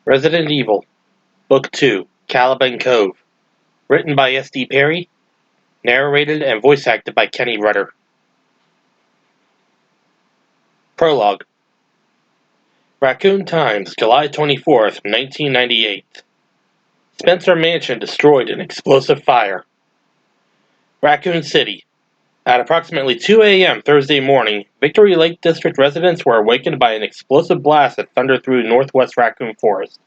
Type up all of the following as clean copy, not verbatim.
Resident Evil, Book 2, Caliban Cove, written by S.D. Perry, narrated and voice acted by Kenny Rudder. Prologue. Raccoon Times, July 24th, 1998. Spencer Mansion destroyed in explosive fire. Raccoon City. At approximately 2 a.m. Thursday morning, Victory Lake District residents were awakened by an explosive blast that thundered through northwest Raccoon Forest,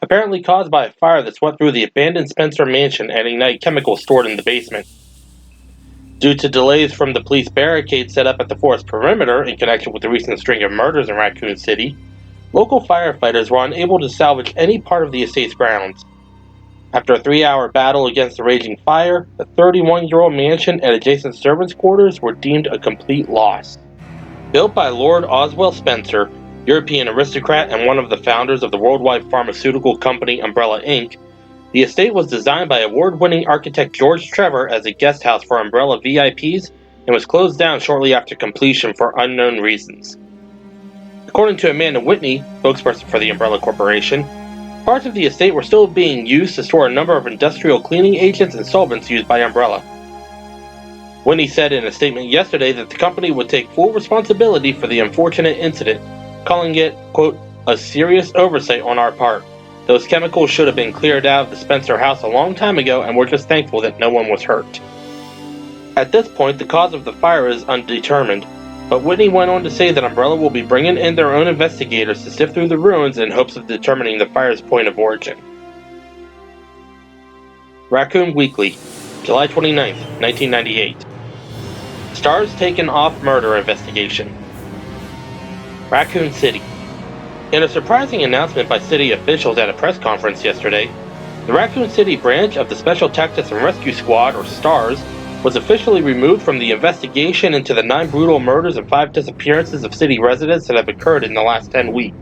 apparently caused by a fire that swept through the abandoned Spencer Mansion and ignited chemicals stored in the basement. Due to delays from the police barricade set up at the forest perimeter in connection with the recent string of murders in Raccoon City, local firefighters were unable to salvage any part of the estate's grounds. After a 3-hour battle against the raging fire, the 31-year-old mansion and adjacent servants' quarters were deemed a complete loss. Built by Lord Oswell Spencer, European aristocrat and one of the founders of the worldwide pharmaceutical company Umbrella Inc., the estate was designed by award-winning architect George Trevor as a guest house for Umbrella VIPs and was closed down shortly after completion for unknown reasons. According to Amanda Whitney, spokesperson for the Umbrella Corporation, parts of the estate were still being used to store a number of industrial cleaning agents and solvents used by Umbrella. Whitney said in a statement yesterday that the company would take full responsibility for the unfortunate incident, calling it, quote, a serious oversight on our part. Those chemicals should have been cleared out of the Spencer house a long time ago, and we're just thankful that no one was hurt. At this point, the cause of the fire is undetermined, but Whitney went on to say that Umbrella will be bringing in their own investigators to sift through the ruins in hopes of determining the fire's point of origin. Raccoon Weekly, July 29th, 1998. S.T.A.R.S taken off murder investigation. Raccoon City. In a surprising announcement by city officials at a press conference yesterday, the Raccoon City branch of the Special Tactics and Rescue Squad, or S.T.A.R.S, was officially removed from the investigation into the 9 brutal murders and 5 disappearances of city residents that have occurred in the last 10 weeks.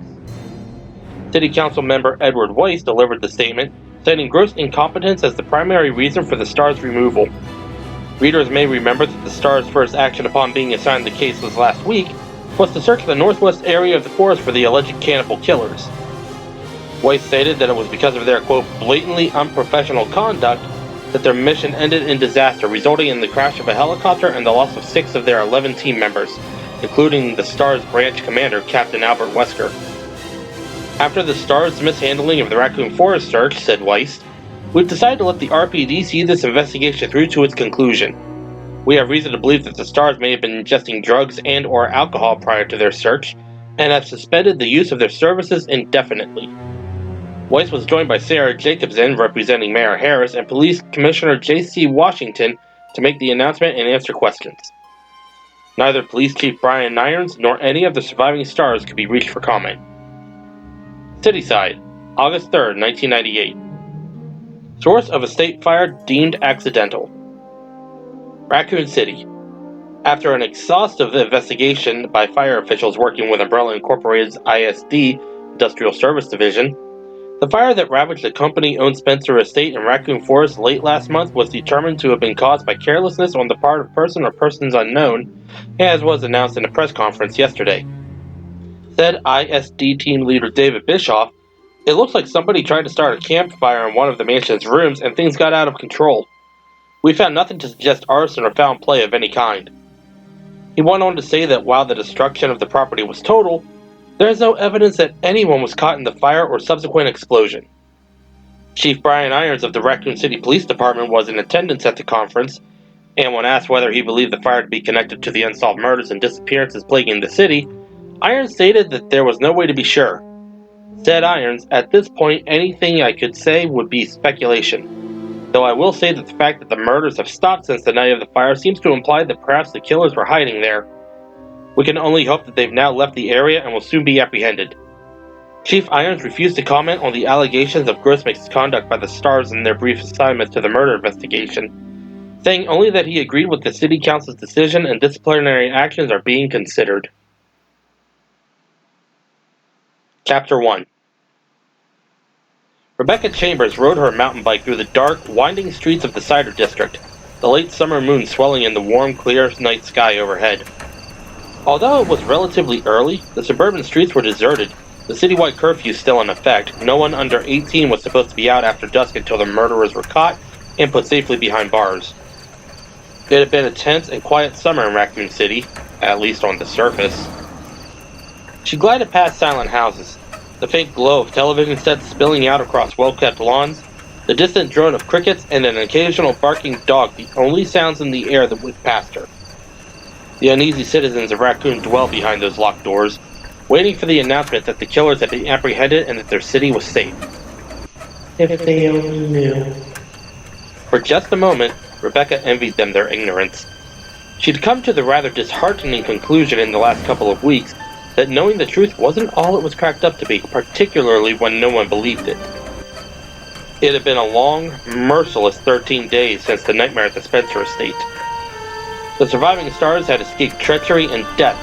City Council member Edward Weiss delivered the statement, citing gross incompetence as the primary reason for the S.T.A.R.S removal. Readers may remember that the S.T.A.R.S first action upon being assigned the case was last week, was to search the northwest area of the forest for the alleged cannibal killers. Weiss stated that it was because of their, quote, blatantly unprofessional conduct that their mission ended in disaster, resulting in the crash of a helicopter and the loss of 6 of their 11 team members, including the S.T.A.R.S branch commander, Captain Albert Wesker. After the S.T.A.R.S mishandling of the Raccoon Forest search, said Weiss, we've decided to let the RPD see this investigation through to its conclusion. We have reason to believe that the S.T.A.R.S may have been ingesting drugs and or alcohol prior to their search, and have suspended the use of their services indefinitely. Weiss was joined by Sarah Jacobson, representing Mayor Harris, and Police Commissioner J.C. Washington to make the announcement and answer questions. Neither Police Chief Brian Irons nor any of the surviving S.T.A.R.S could be reached for comment. Cityside, August 3rd, 1998. Source of estate fire deemed accidental. Raccoon City. After an exhaustive investigation by fire officials working with Umbrella Incorporated's ISD, Industrial Service Division, the fire that ravaged the company-owned Spencer Estate in Raccoon Forest late last month was determined to have been caused by carelessness on the part of person or persons unknown, as was announced in a press conference yesterday. Said ISD team leader David Bischoff, it looks like somebody tried to start a campfire in one of the mansion's rooms and things got out of control. We found nothing to suggest arson or foul play of any kind. He went on to say that while the destruction of the property was total, there is no evidence that anyone was caught in the fire or subsequent explosion. Chief Brian Irons of the Raccoon City Police Department was in attendance at the conference, and when asked whether he believed the fire to be connected to the unsolved murders and disappearances plaguing the city, Irons stated that there was no way to be sure. Said Irons, at this point anything I could say would be speculation. Though I will say that the fact that the murders have stopped since the night of the fire seems to imply that perhaps the killers were hiding there. We can only hope that they've now left the area and will soon be apprehended. Chief Irons refused to comment on the allegations of gross misconduct by the S.T.A.R.S in their brief assignment to the murder investigation, saying only that he agreed with the City Council's decision and disciplinary actions are being considered. Chapter 1. Rebecca Chambers rode her mountain bike through the dark, winding streets of the Cider District, the late summer moon swelling in the warm, clear night sky overhead. Although it was relatively early, the suburban streets were deserted, The citywide curfew is still in effect. No one under 18 was supposed to be out after dusk until the murderers were caught and put safely behind bars. It had been a tense and quiet summer in Raccoon City, at least on the surface. She glided past silent houses, the faint glow of television sets spilling out across well-kept lawns, the distant drone of crickets, and an occasional barking dog, the only sounds in the air that whipped past her. The uneasy citizens of Raccoon dwelled behind those locked doors, waiting for the announcement that the killers had been apprehended and that their city was safe. If they only knew. For just a moment, Rebecca envied them their ignorance. She'd come to the rather disheartening conclusion in the last couple of weeks that knowing the truth wasn't all it was cracked up to be, particularly when no one believed it. It had been a long, merciless 13 days since the nightmare at the Spencer estate. The surviving stars had escaped treachery and death,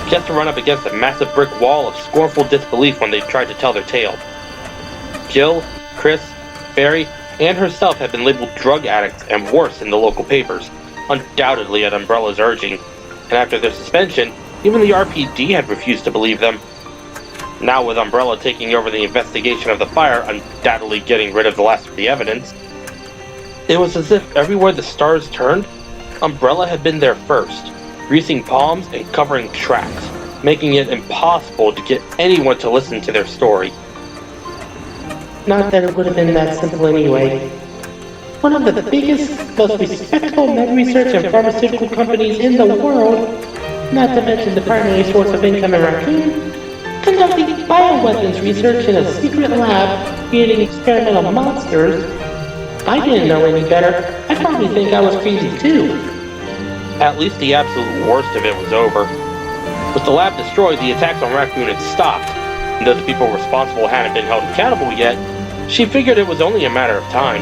just to run up against a massive brick wall of scornful disbelief when they tried to tell their tale. Jill, Chris, Barry, and herself had been labeled drug addicts and worse in the local papers, undoubtedly at Umbrella's urging, and after their suspension, even the RPD had refused to believe them. Now with Umbrella taking over the investigation of the fire, undoubtedly getting rid of the last of the evidence, it was as if everywhere the stars turned, Umbrella had been there first, greasing palms and covering tracks, making it impossible to get anyone to listen to their story. Not that it would have been that simple anyway. One of the biggest, most respectable med research and pharmaceutical companies in the world, not to mention the primary source of income in Raccoon, conducting bioweapons research in a secret lab, creating experimental monsters. I didn't know any better. I probably think I was crazy too. At least the absolute worst of it was over. With the lab destroyed, the attacks on Raccoon had stopped, and though the people responsible hadn't been held accountable yet, she figured it was only a matter of time.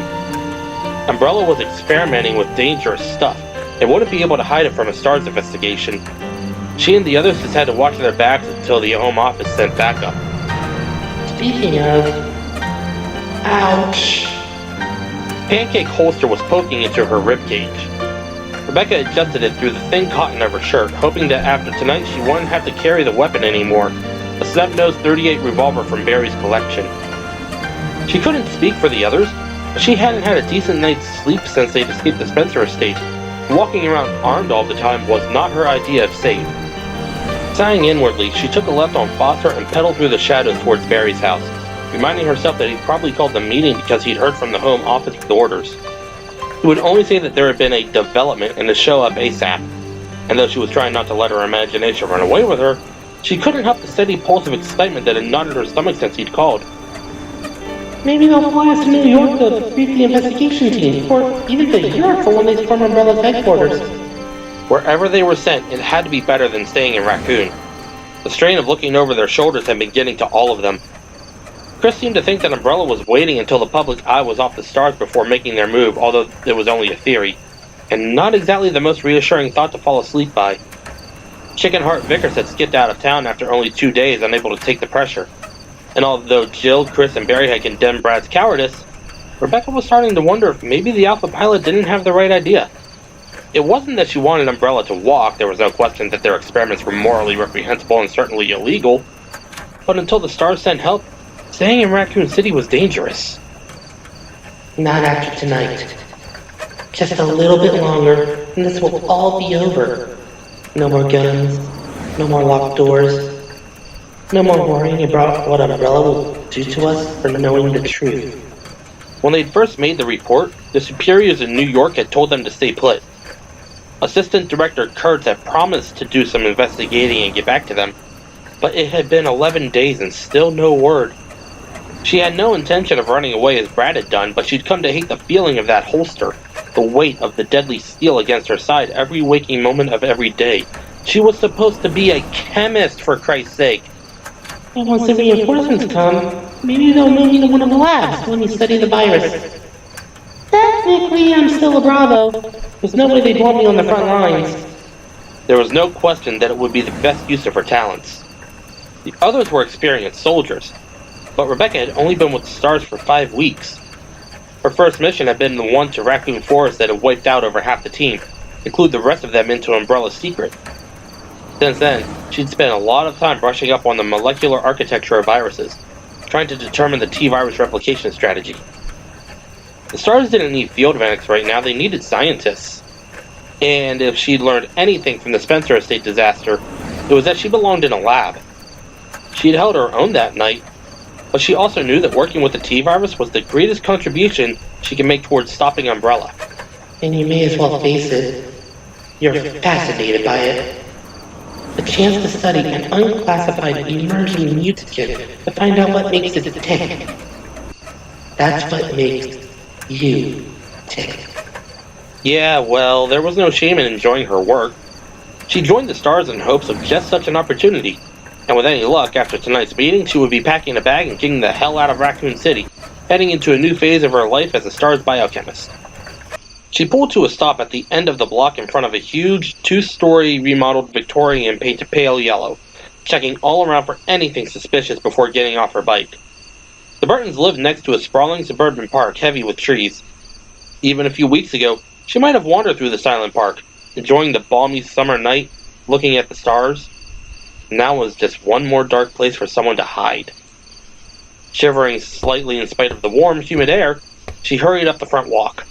Umbrella was experimenting with dangerous stuff, and wouldn't be able to hide it from a S.T.A.R.S investigation. She and the others just had to watch their backs until the home office sent backup. Speaking of... Ouch. Pancake holster was poking into her ribcage. Rebecca adjusted it through the thin cotton of her shirt, hoping that after tonight she wouldn't have to carry the weapon anymore, a snub-nosed .38 revolver from Barry's collection. She couldn't speak for the others, but she hadn't had a decent night's sleep since they'd escaped the Spencer estate. Walking around armed all the time was not her idea of safe. Sighing inwardly, she took a left on Foster and pedaled through the shadows towards Barry's house, reminding herself that he'd probably called the meeting because he'd heard from the home office with orders. He would only say that there had been a development and to show up ASAP, and though she was trying not to let her imagination run away with her, she couldn't help the steady pulse of excitement that had knotted her stomach since he'd called. Maybe they'll fly us to New York to brief the investigation team, or even to Europe for when they storm Umbrella's headquarters. Wherever they were sent, it had to be better than staying in Raccoon. The strain of looking over their shoulders had been getting to all of them. Chris seemed to think that Umbrella was waiting until the public eye was off the stars before making their move, although it was only a theory, and not exactly the most reassuring thought to fall asleep by. Chickenheart Vickers had skipped out of town after only 2 days, unable to take the pressure. And although Jill, Chris, and Barry had condemned Brad's cowardice, Rebecca was starting to wonder if maybe the Alpha pilot didn't have the right idea. It wasn't that she wanted Umbrella to walk, there was no question that their experiments were morally reprehensible and certainly illegal, but until the stars sent help, staying in Raccoon City was dangerous. Not after tonight. Just a little bit longer, and this will all be over. No more guns, no more locked doors, no more worrying about what Umbrella will do to us for knowing the truth. When they'd first made the report, the superiors in New York had told them to stay put. Assistant Director Kurtz had promised to do some investigating and get back to them, but it had been 11 days and still no word. She had no intention of running away as Brad had done, but she'd come to hate the feeling of that holster, the weight of the deadly steel against her side every waking moment of every day. She was supposed to be a chemist, for Christ's sake. And once the reinforcements come, maybe they'll move you to one of the labs when you study the virus. Technically, I'm still a Bravo. There's no way they'd want me on the front lines. There was no question that it would be the best use of her talents. The others were experienced soldiers, but Rebecca had only been with the S.T.A.R.S for 5 weeks. Her first mission had been the one to Raccoon Forest that had wiped out over half the team, include the rest of them into Umbrella's secret. Since then, she'd spent a lot of time brushing up on the molecular architecture of viruses, trying to determine the T-virus replication strategy. The STARS didn't need field medics right now, they needed scientists. And if she'd learned anything from the Spencer Estate disaster, it was that she belonged in a lab. She'd held her own that night, but she also knew that working with the T-virus was the greatest contribution she could make towards stopping Umbrella. And you may as well face it. You're fascinated by it. The chance to study an unclassified emerging mutagen to find out what makes it tick. That's what makes you tick. Yeah, well, there was no shame in enjoying her work. She joined the STARS in hopes of just such an opportunity, and with any luck, after tonight's meeting, she would be packing a bag and getting the hell out of Raccoon City, heading into a new phase of her life as a STARS biochemist. She pulled to a stop at the end of the block in front of a huge, two-story remodeled Victorian painted pale yellow, checking all around for anything suspicious before getting off her bike. The Burtons lived next to a sprawling suburban park heavy with trees. Even a few weeks ago, she might have wandered through the silent park, enjoying the balmy summer night, looking at the stars. Now was just one more dark place for someone to hide. Shivering slightly in spite of the warm, humid air, she hurried up the front walk.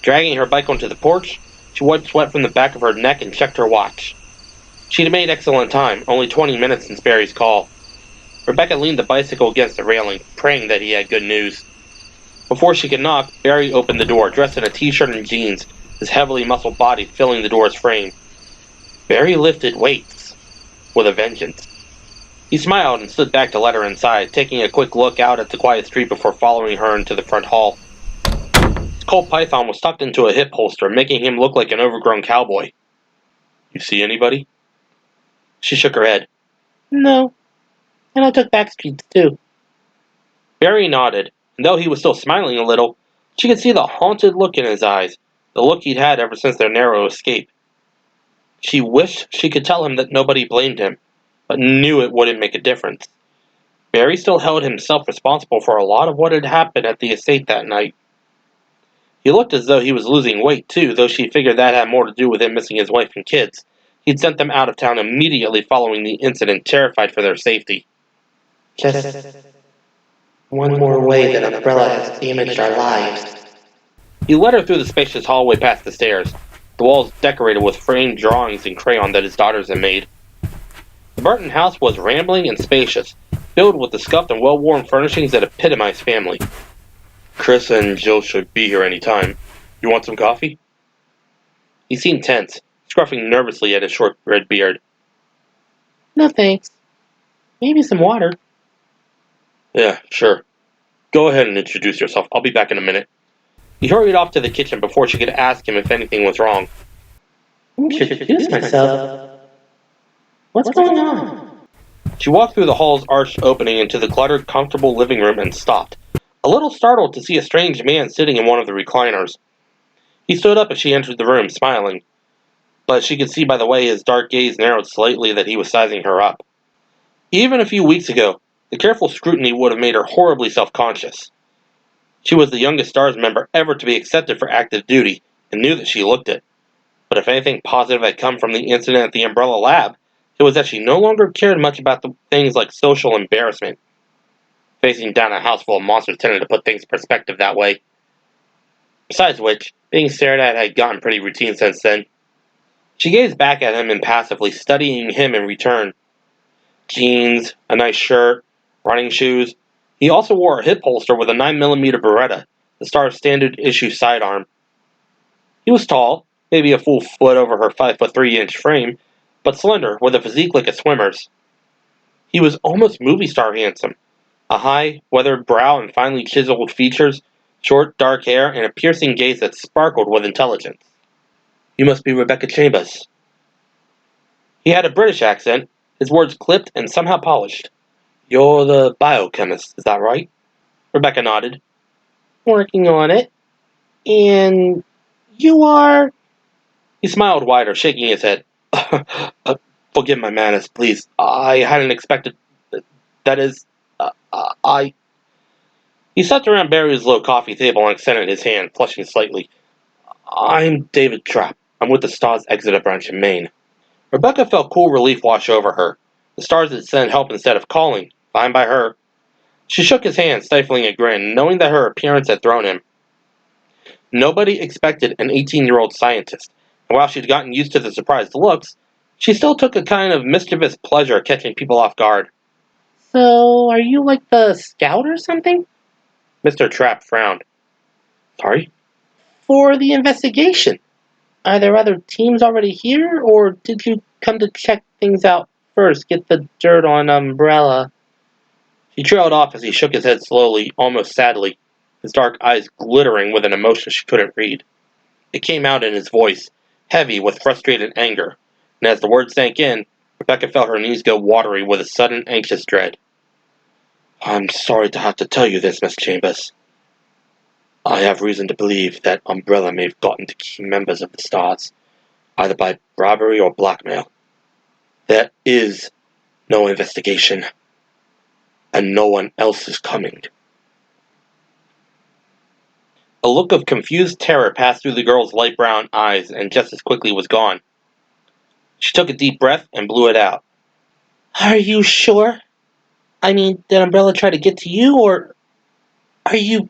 Dragging her bike onto the porch, she wiped sweat from the back of her neck and checked her watch. She'd made excellent time, only 20 minutes since Barry's call. Rebecca leaned the bicycle against the railing, praying that he had good news. Before she could knock, Barry opened the door, dressed in a t-shirt and jeans, his heavily muscled body filling the door's frame. Barry lifted weights with a vengeance. He smiled and stood back to let her inside, taking a quick look out at the quiet street before following her into the front hall. His Colt Python was tucked into a hip holster, making him look like an overgrown cowboy. "You see anybody?" She shook her head. No. And I took back streets too. Barry nodded, and though he was still smiling a little, she could see the haunted look in his eyes, the look he'd had ever since their narrow escape. She wished she could tell him that nobody blamed him, but knew it wouldn't make a difference. Barry still held himself responsible for a lot of what had happened at the estate that night. He looked as though he was losing weight too, though she figured that had more to do with him missing his wife and kids. He'd sent them out of town immediately following the incident, terrified for their safety. Just one more way that Umbrella has damaged our lives. He led her through the spacious hallway past the stairs, the walls decorated with framed drawings in crayon that his daughters had made. The Burton house was rambling and spacious, filled with the scuffed and well-worn furnishings that epitomized family. "Chris and Jill should be here any time. You want some coffee?" He seemed tense, scruffing nervously at his short red beard. No thanks. Maybe some water. "Yeah, sure. Go ahead and introduce yourself. I'll be back in a minute." He hurried off to the kitchen before she could ask him if anything was wrong. Introduce myself. What's going on? She walked through the hall's arched opening into the cluttered, comfortable living room and stopped, a little startled to see a strange man sitting in one of the recliners. He stood up as she entered the room, smiling, but she could see by the way his dark gaze narrowed slightly that he was sizing her up. Even a few weeks ago, the careful scrutiny would have made her horribly self-conscious. She was the youngest STARS member ever to be accepted for active duty, and knew that she looked it. But if anything positive had come from the incident at the Umbrella Lab, it was that she no longer cared much about the things like social embarrassment. Facing down a house full of monsters tended to put things in perspective that way. Besides which, being stared at had gotten pretty routine since then. She gazed back at him impassively, studying him in return. Jeans, a nice shirt, running shoes. He also wore a hip holster with a 9mm Beretta, the STARS standard issue sidearm. He was tall, maybe a full foot over her 5'3" frame, but slender, with a physique like a swimmer's. He was almost movie star handsome. A high, weathered brow and finely chiseled features, short, dark hair, and a piercing gaze that sparkled with intelligence. "You must be Rebecca Chambers." He had a British accent, his words clipped and somehow polished. "You're the biochemist, is that right?" Rebecca nodded. Working on it. And you are? He smiled wider, shaking his head. Forgive my manners, please. I hadn't expected... That is... I... He sat around Barry's low coffee table and extended his hand, flushing slightly. "I'm David Trapp. I'm with the S.T.A.R.S. Exeter branch in Maine." Rebecca felt cool relief wash over her. The stars had sent help instead of calling. Fine by her. She shook his hand, stifling a grin, knowing that her appearance had thrown him. Nobody expected an 18-year-old scientist, and while she'd gotten used to the surprised looks, she still took a kind of mischievous pleasure catching people off guard. So, are you like the scout or something? Mr. Trapp frowned. Sorry? For the investigation. Are there other teams already here, or did you come to check things out first, get the dirt on Umbrella? He trailed off as he shook his head slowly, almost sadly, his dark eyes glittering with an emotion she couldn't read. It came out in his voice, heavy with frustrated anger, and as the words sank in, Rebecca felt her knees go watery with a sudden anxious dread. I'm sorry to have to tell you this, Miss Chambers. I have reason to believe that Umbrella may have gotten to key members of the S.T.A.R.S, either by robbery or blackmail. There is no investigation, and no one else is coming. A look of confused terror passed through the girl's light brown eyes and just as quickly was gone. She took a deep breath and blew it out. Are you sure? I mean, did Umbrella try to get to you, or are you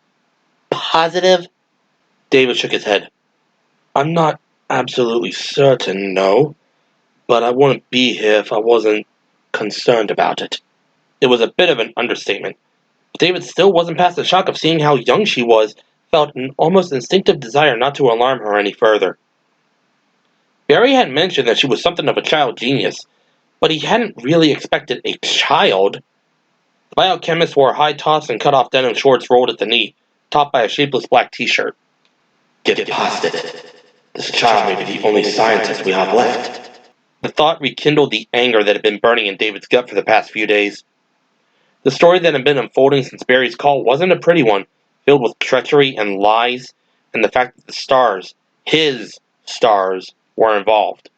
positive? David shook his head. I'm not absolutely certain, no, but I wouldn't be here if I wasn't concerned about it. It was a bit of an understatement. But David still wasn't past the shock of seeing how young she was, felt an almost instinctive desire not to alarm her any further. Barry had mentioned that she was something of a child genius, but he hadn't really expected a child. The biochemist wore high-tossed and cut-off denim shorts rolled at the knee, topped by a shapeless black t-shirt. Get past it. This child may be the only scientist we have left. The thought rekindled the anger that had been burning in David's gut for the past few days. The story that had been unfolding since Barry's call wasn't a pretty one, filled with treachery and lies, and the fact that the S.T.A.R.S, his S.T.A.R.S, were involved.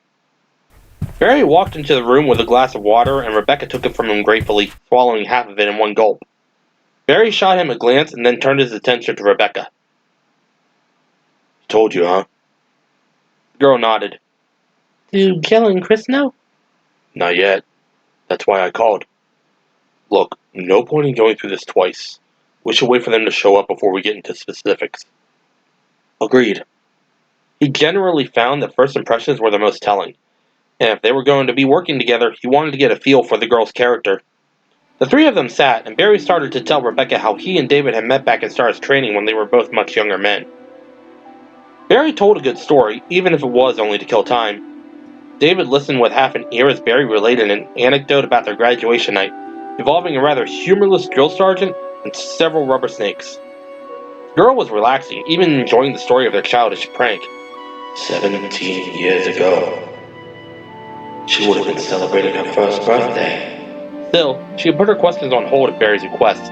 Barry walked into the room with a glass of water, and Rebecca took it from him gratefully, swallowing half of it in one gulp. Barry shot him a glance and then turned his attention to Rebecca. Told you, huh? The girl nodded. Do Jill and Chris know? Not yet. That's why I called. Look, no point in going through this twice. We should wait for them to show up before we get into specifics. Agreed. He generally found that first impressions were the most telling, and if they were going to be working together, he wanted to get a feel for the girl's character. The three of them sat, and Barry started to tell Rebecca how he and David had met back in S.T.A.R.S training when they were both much younger men. Barry told a good story, even if it was only to kill time. David listened with half an ear as Barry related an anecdote about their graduation night, involving a rather humorless drill sergeant and several rubber snakes. The girl was relaxing, even enjoying the story of their childish prank. 17 years ago. She would have been celebrating her first birthday. Still, she had put her questions on hold at Barry's request,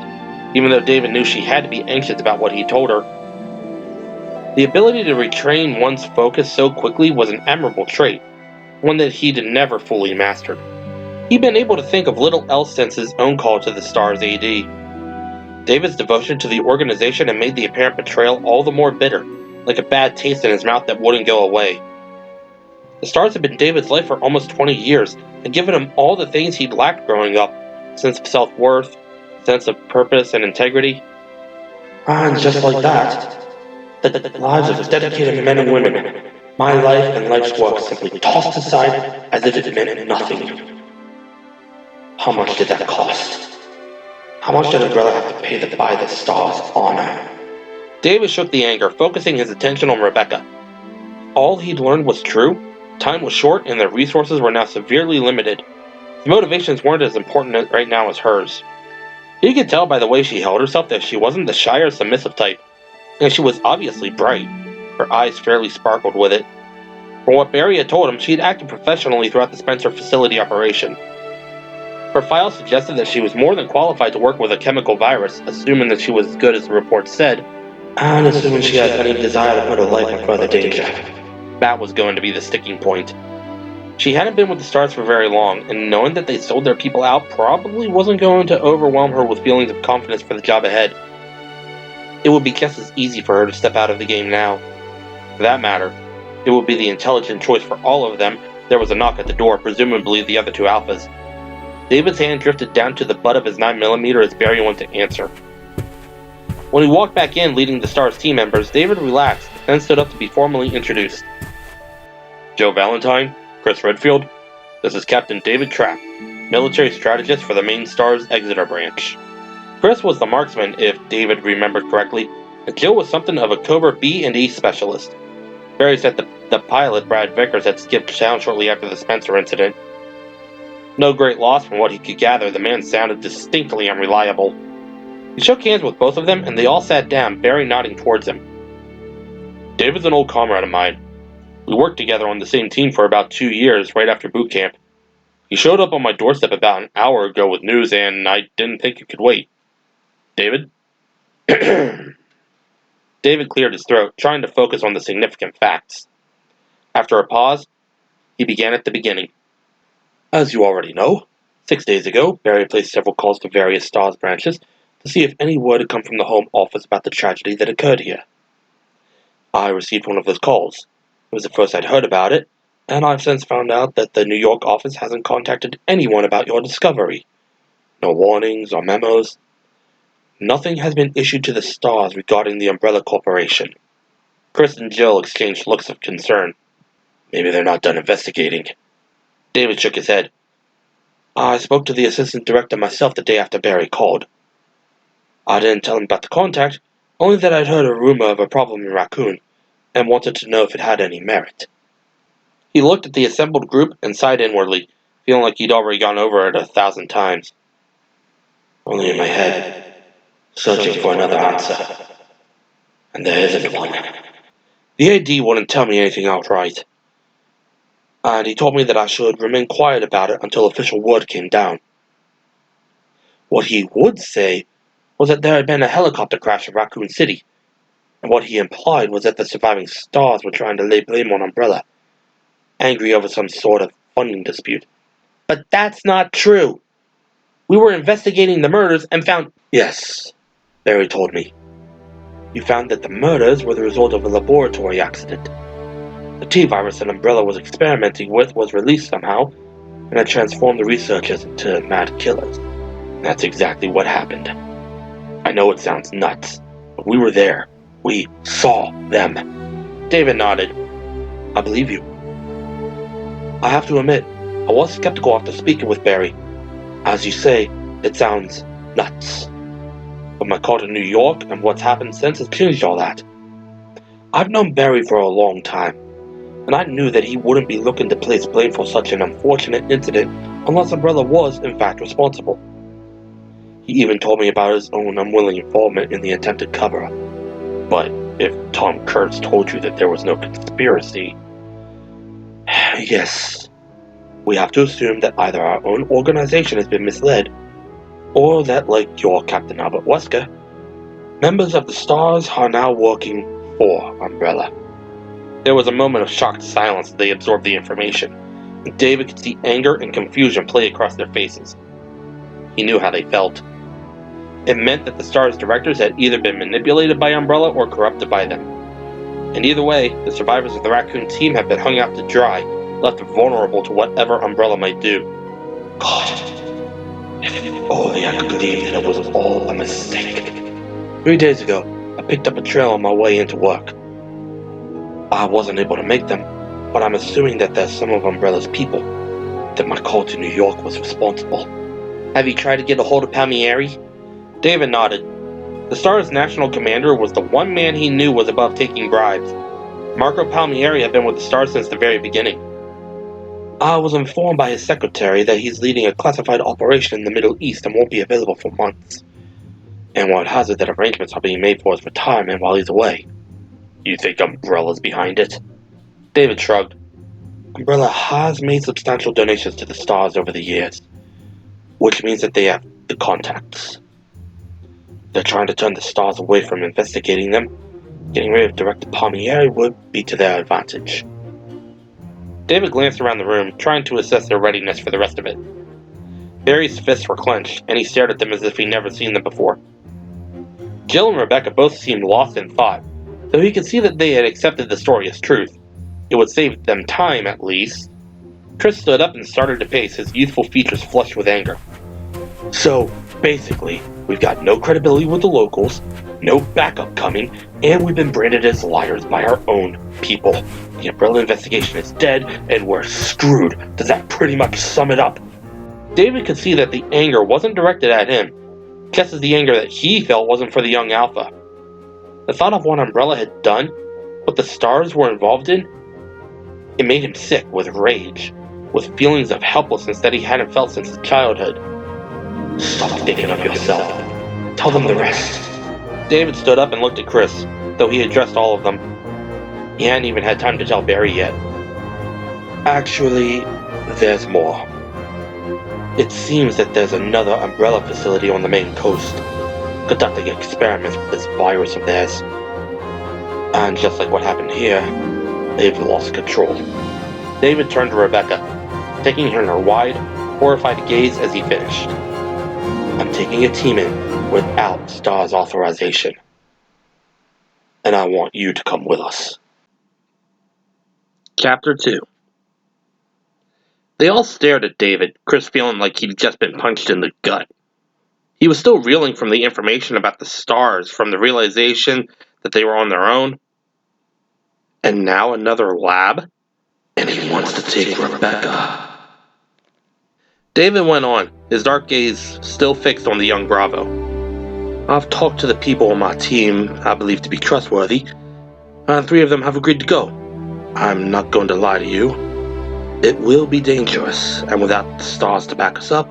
even though David knew she had to be anxious about what he told her. The ability to retrain one's focus so quickly was an admirable trait, one that he'd never fully mastered. He'd been able to think of little else since his own call to the S.T.A.R.S AD. David's devotion to the organization had made the apparent betrayal all the more bitter, like a bad taste in his mouth that wouldn't go away. The S.T.A.R.S had been David's life for almost 20 years, and given him all the things he'd lacked growing up, sense of self-worth, sense of purpose and integrity. And just like that, the lives of dedicated men and women, my life and life's work simply tossed aside as if it meant nothing. How much did that cost? How much did Umbrella have to pay to buy the S.T.A.R.S honor? David shook the anger, focusing his attention on Rebecca. All he'd learned was true. Time was short, and their resources were now severely limited. His motivations weren't as important right now as hers. He could tell by the way she held herself that she wasn't the shy or submissive type, and she was obviously bright. Her eyes fairly sparkled with it. From what Barry had told him, she had acted professionally throughout the Spencer facility operation. Her file suggested that she was more than qualified to work with a chemical virus, assuming that she was as good as the report said, and assuming she had any desire to put her life in further danger. That was going to be the sticking point. She hadn't been with the S.T.A.R.S for very long, and knowing that they sold their people out probably wasn't going to overwhelm her with feelings of confidence for the job ahead. It would be just as easy for her to step out of the game now. For that matter, it would be the intelligent choice for all of them, There was a knock at the door, presumably the other two alphas. David's hand drifted down to the butt of his 9mm as Barry went to answer. When he walked back in, leading the S.T.A.R.S team members, David relaxed, then stood up to be formally introduced. Joe Valentine, Chris Redfield, this is Captain David Trapp, military strategist for the Maine S.T.A.R.S Exeter branch. Chris was the marksman, if David remembered correctly, and Joe was something of a covert B&E specialist. Barry said the pilot, Brad Vickers, had skipped town shortly after the Spencer incident. No great loss from what he could gather, the man sounded distinctly unreliable. He shook hands with both of them, and they all sat down, Barry nodding towards him. David's an old comrade of mine. We worked together on the same team for about 2 years, right after boot camp. He showed up on my doorstep about an hour ago with news, and I didn't think it could wait. David? David cleared his throat, trying to focus on the significant facts. After a pause, he began at the beginning. As you already know, 6 days ago, Barry placed several calls to various S.T.A.R.S branches to see if any word had come from the home office about the tragedy that occurred here. I received one of those calls. It was the first I'd heard about it, and I've since found out that the New York office hasn't contacted anyone about your discovery. No warnings or memos. Nothing has been issued to the S.T.A.R.S regarding the Umbrella Corporation. Chris and Jill exchanged looks of concern. Maybe they're not done investigating. David shook his head. I spoke to the assistant director myself the day after Barry called. I didn't tell him about the contact, only that I'd heard a rumor of a problem in Raccoon, and wanted to know if it had any merit. He looked at the assembled group and sighed inwardly, feeling like he'd already gone over it 1,000 times. Only in my head, searching for another answer. And there isn't one. The AD wouldn't tell me anything outright. And he told me that I should remain quiet about it until official word came down. What he would say was that there had been a helicopter crash in Raccoon City, and what he implied was that the surviving S.T.A.R.S were trying to lay blame on Umbrella, angry over some sort of funding dispute. But that's not true. We were investigating the murders and found... Yes, Barry told me. You found that the murders were the result of a laboratory accident. The T-virus that Umbrella was experimenting with was released somehow, and had transformed the researchers into mad killers. That's exactly what happened. I know it sounds nuts, but we were there. We saw them. David nodded. I believe you. I have to admit, I was skeptical after speaking with Barry. As you say, it sounds nuts. But my call to New York and what's happened since has changed all that. I've known Barry for a long time, and I knew that he wouldn't be looking to place blame for such an unfortunate incident unless Umbrella was, in fact, responsible. He even told me about his own unwilling involvement in the attempted cover-up. But if Tom Kurtz told you that there was no conspiracy... Yes, we have to assume that either our own organization has been misled, or that, like your Captain Albert Wesker, members of the S.T.A.R.S are now working for Umbrella. There was a moment of shocked silence as they absorbed the information, and David could see anger and confusion play across their faces. He knew how they felt. It meant that the S.T.A.R.S directors had either been manipulated by Umbrella or corrupted by them. And either way, the survivors of the Raccoon team had been hung out to dry, left vulnerable to whatever Umbrella might do. God, if only I could believe that it was all a mistake. 3 days ago, I picked up a trail on my way into work. I wasn't able to make them, but I'm assuming that they're some of Umbrella's people, that my call to New York was responsible. Have you tried to get a hold of Palmieri? David nodded. The S.T.A.R.S national commander was the one man he knew was above taking bribes. Marco Palmieri had been with the S.T.A.R.S since the very beginning. I was informed by his secretary that he's leading a classified operation in the Middle East and won't be available for months. And what has it that arrangements are being made for his retirement while he's away? You think Umbrella's behind it? David shrugged. Umbrella has made substantial donations to the S.T.A.R.S over the years, which means that they have the contacts. They're trying to turn the S.T.A.R.S away from investigating them. Getting rid of Director Palmieri would be to their advantage. David glanced around the room, trying to assess their readiness for the rest of it. Barry's fists were clenched, and he stared at them as if he'd never seen them before. Jill and Rebecca both seemed lost in thought, though he could see that they had accepted the story as truth. It would save them time, at least. Chris stood up and started to pace, his youthful features flushed with anger. So, basically, we've got no credibility with the locals, no backup coming, and we've been branded as liars by our own people. The Umbrella investigation is dead, and we're screwed. Does that pretty much sum it up? David could see that the anger wasn't directed at him, just as the anger that he felt wasn't for the young Alpha. The thought of what Umbrella had done, what the S.T.A.R.S were involved in, it made him sick with rage, with feelings of helplessness that he hadn't felt since his childhood. Stop thinking of yourself. Tell them the rest. David stood up and looked at Chris, though he addressed all of them. He hadn't even had time to tell Barry yet. Actually, there's more. It seems that there's another Umbrella facility on the Maine coast, conducting experiments with this virus of theirs. And just like what happened here, they've lost control. David turned to Rebecca, taking her in her wide, horrified gaze as he finished. I'm taking a team in without S.T.A.R.S authorization. And I want you to come with us. Chapter 2. They all stared at David, Chris feeling like he'd just been punched in the gut. He was still reeling from the information about the S.T.A.R.S, from the realization that they were on their own. And now another lab? And he wants to take Rebecca. David went on, his dark gaze still fixed on the young Bravo. I've talked to the people on my team I believe to be trustworthy, and 3 of them have agreed to go. I'm not going to lie to you. It will be dangerous, and without the S.T.A.R.S to back us up,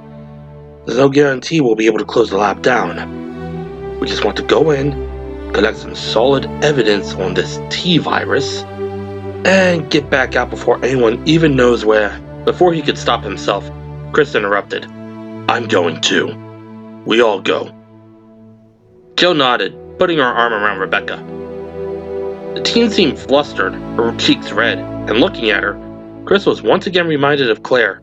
there's no guarantee we'll be able to close the lab down. We just want to go in, collect some solid evidence on this T-virus, and get back out before anyone even knows where. Before he could stop himself, Chris interrupted. I'm going too. We all go. Joe nodded, putting her arm around Rebecca. The teen seemed flustered, her cheeks red, and looking at her, Chris was once again reminded of Claire.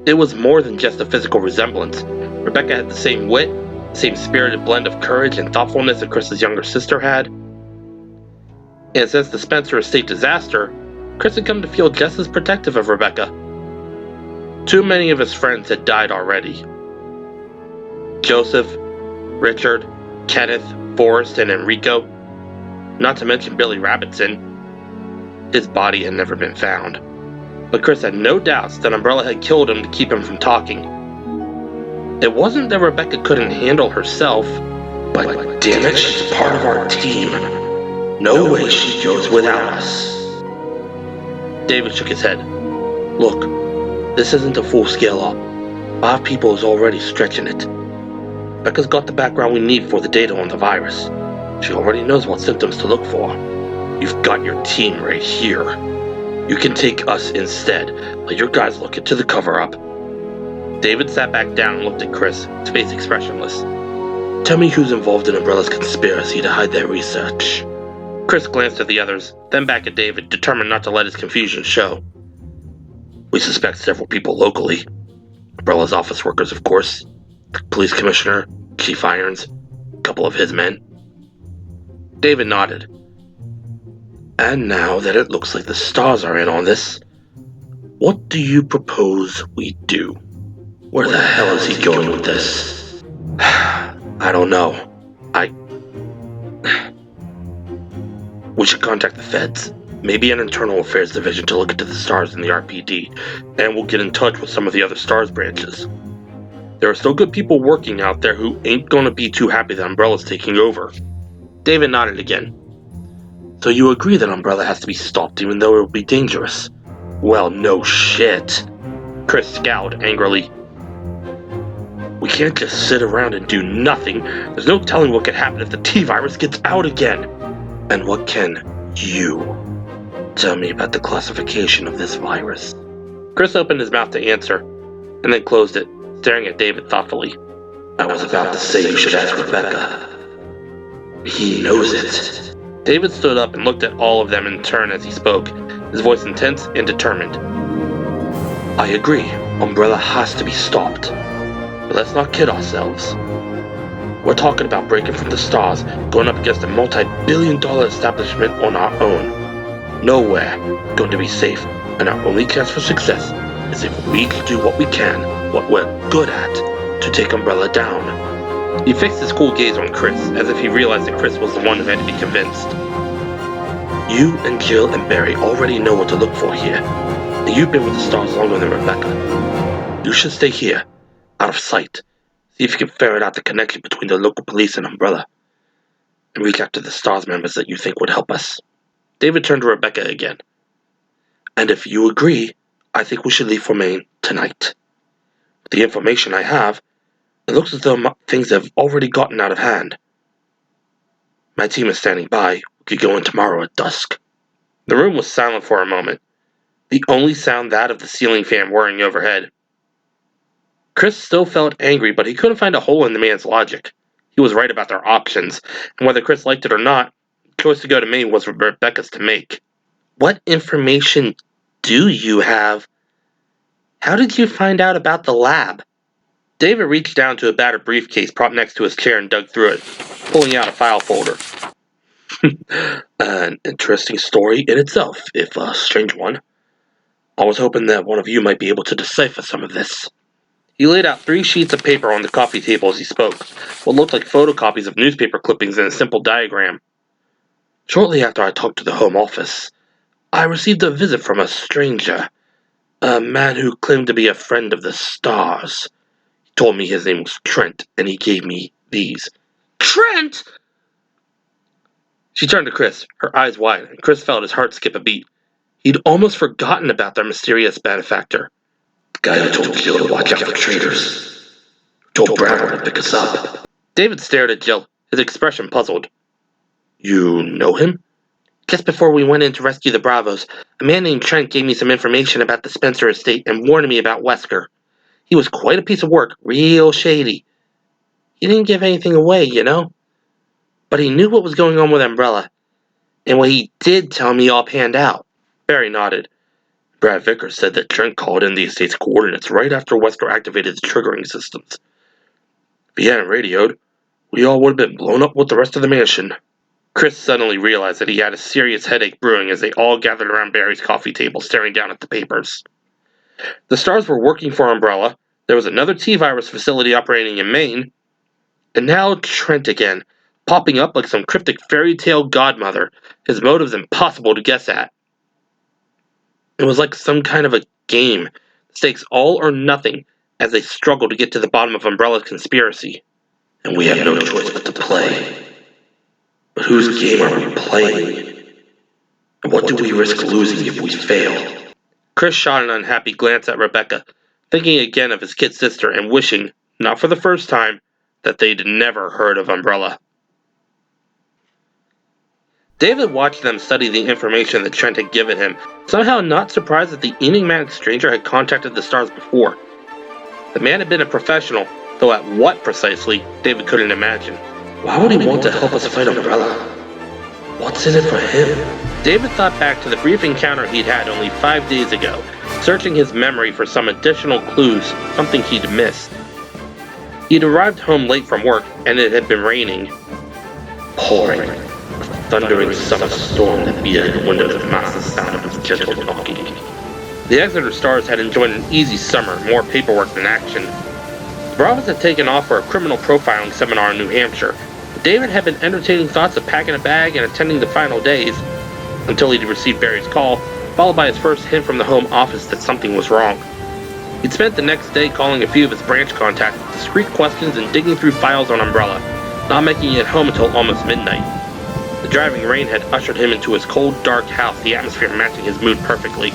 It was more than just a physical resemblance. Rebecca had the same wit, the same spirited blend of courage and thoughtfulness that Chris's younger sister had. And since the Spencer estate disaster, Chris had come to feel just as protective of Rebecca. Too many of his friends had died already. Joseph, Richard, Kenneth, Forrest, and Enrico, not to mention Billy Rabbitson. His body had never been found. But Chris had no doubts that Umbrella had killed him to keep him from talking. It wasn't that Rebecca couldn't handle herself, but damn it, she's part of our team. No way she goes without us. David shook his head. Look, this isn't a full-scale op. 5 people is already stretching it. Rebecca's got the background we need for the data on the virus. She already knows what symptoms to look for. You've got your team right here. You can take us instead. Let your guys look into the cover-up. David sat back down and looked at Chris, his face expressionless. Tell me who's involved in Umbrella's conspiracy to hide their research. Chris glanced at the others, then back at David, determined not to let his confusion show. We suspect several people locally. Umbrella's office workers, of course. The police commissioner, Chief Irons, a couple of his men. David nodded. And now that it looks like the S.T.A.R.S are in on this, what do you propose we do? Where the hell is he going with this? I don't know. We should contact the feds. Maybe an internal affairs division to look into the S.T.A.R.S in the RPD, and we'll get in touch with some of the other S.T.A.R.S branches. There are still good people working out there who ain't gonna be too happy that Umbrella's taking over. David nodded again. So you agree that Umbrella has to be stopped even though it will be dangerous? Well, no shit. Chris scowled angrily. We can't just sit around and do nothing. There's no telling what could happen if the T-virus gets out again. And what can you tell me about the classification of this virus? Chris opened his mouth to answer, and then closed it, staring at David thoughtfully. I was about to say you should ask Rebecca. He knows it. David stood up and looked at all of them in turn as he spoke, his voice intense and determined. I agree, Umbrella has to be stopped. But let's not kid ourselves. We're talking about breaking from the S.T.A.R.S, going up against a multi-billion-dollar establishment on our own. Nowhere going to be safe, and our only chance for success is if we can do what we can, what we're good at, to take Umbrella down. He fixed his cool gaze on Chris, as if he realized that Chris was the one who had to be convinced. You and Jill and Barry already know what to look for here. And you've been with the S.T.A.R.S longer than Rebecca. You should stay here, out of sight. See if you can ferret out the connection between the local police and Umbrella. And reach out to the S.T.A.R.S members that you think would help us. David turned to Rebecca again. And if you agree, I think we should leave for Maine tonight. With the information I have, it looks as though things have already gotten out of hand. My team is standing by. We could go in tomorrow at dusk. The room was silent for a moment, the only sound that of the ceiling fan whirring overhead. Chris still felt angry, but he couldn't find a hole in the man's logic. He was right about their options, and whether Chris liked it or not, the choice to go to Maine was Rebecca's to make. What information do you have? How did you find out about the lab? David reached down to a battered briefcase propped next to his chair and dug through it, pulling out a file folder. An interesting story in itself, if a strange one. I was hoping that one of you might be able to decipher some of this. He laid out 3 sheets of paper on the coffee table as he spoke, what looked like photocopies of newspaper clippings and a simple diagram. Shortly after I talked to the Home Office, I received a visit from a stranger, a man who claimed to be a friend of the S.T.A.R.S. He told me his name was Trent, and he gave me these. Trent! She turned to Chris, her eyes wide, and Chris felt his heart skip a beat. He'd almost forgotten about their mysterious benefactor. The guy who told Jill to watch out for traitors. Who told Bradford to pick us up. David stared at Jill, his expression puzzled. You know him? Just before we went in to rescue the Bravos, a man named Trent gave me some information about the Spencer estate and warned me about Wesker. He was quite a piece of work, real shady. He didn't give anything away, you know? But he knew what was going on with Umbrella. And what he did tell me all panned out. Barry nodded. Brad Vickers said that Trent called in the estate's coordinates right after Wesker activated the triggering systems. If he hadn't radioed, we all would have been blown up with the rest of the mansion. Chris suddenly realized that he had a serious headache brewing as they all gathered around Barry's coffee table staring down at the papers. The S.T.A.R.S were working for Umbrella, there was another T-virus facility operating in Maine, and now Trent again, popping up like some cryptic fairy tale godmother, his motives impossible to guess at. It was like some kind of a game, stakes all or nothing, as they struggled to get to the bottom of Umbrella's conspiracy. And we have no choice but to play. But whose game are we playing? And what do we risk losing if we fail? Chris shot an unhappy glance at Rebecca, thinking again of his kid sister and wishing, not for the first time, that they'd never heard of Umbrella. David watched them study the information that Trent had given him, somehow not surprised that the enigmatic stranger had contacted the S.T.A.R.S before. The man had been a professional, though at what precisely, David couldn't imagine. Why would he want to help us fight Umbrella? What's in it for him? David thought back to the brief encounter he'd had only 5 days ago, searching his memory for some additional clues, something he'd missed. He'd arrived home late from work, and it had been raining. Pouring. A thundering summer storm that beat at the windows and masked the sound of his gentle knocking. The Exeter S.T.A.R.S had enjoyed an easy summer, more paperwork than action. The Bravos had taken off for a criminal profiling seminar in New Hampshire. David had been entertaining thoughts of packing a bag and attending the final days, until he'd received Barry's call, followed by his first hint from the Home Office that something was wrong. He'd spent the next day calling a few of his branch contacts with discreet questions and digging through files on Umbrella, not making it home until almost midnight. The driving rain had ushered him into his cold, dark house, the atmosphere matching his mood perfectly.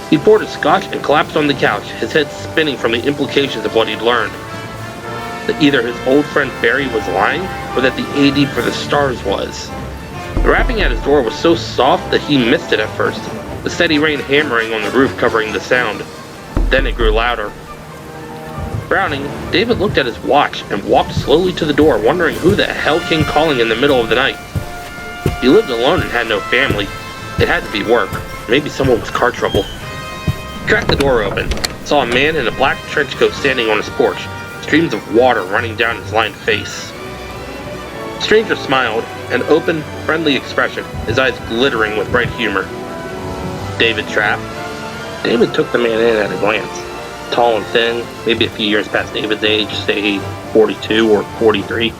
He poured his scotch and collapsed on the couch, his head spinning from the implications of what he'd learned. That either his old friend Barry was lying, or that the AD for the S.T.A.R.S was. The rapping at his door was so soft that he missed it at first, the steady rain hammering on the roof covering the sound. Then it grew louder. Frowning, David looked at his watch and walked slowly to the door, wondering who the hell came calling in the middle of the night. He lived alone and had no family. It had to be work. Maybe someone with car trouble. He cracked the door open, saw a man in a black trench coat standing on his porch, streams of water running down his lined face. The stranger smiled, an open, friendly expression, his eyes glittering with bright humor. David Trapp? David took the man in at a glance. Tall and thin, maybe a few years past David's age, say 42 or 43.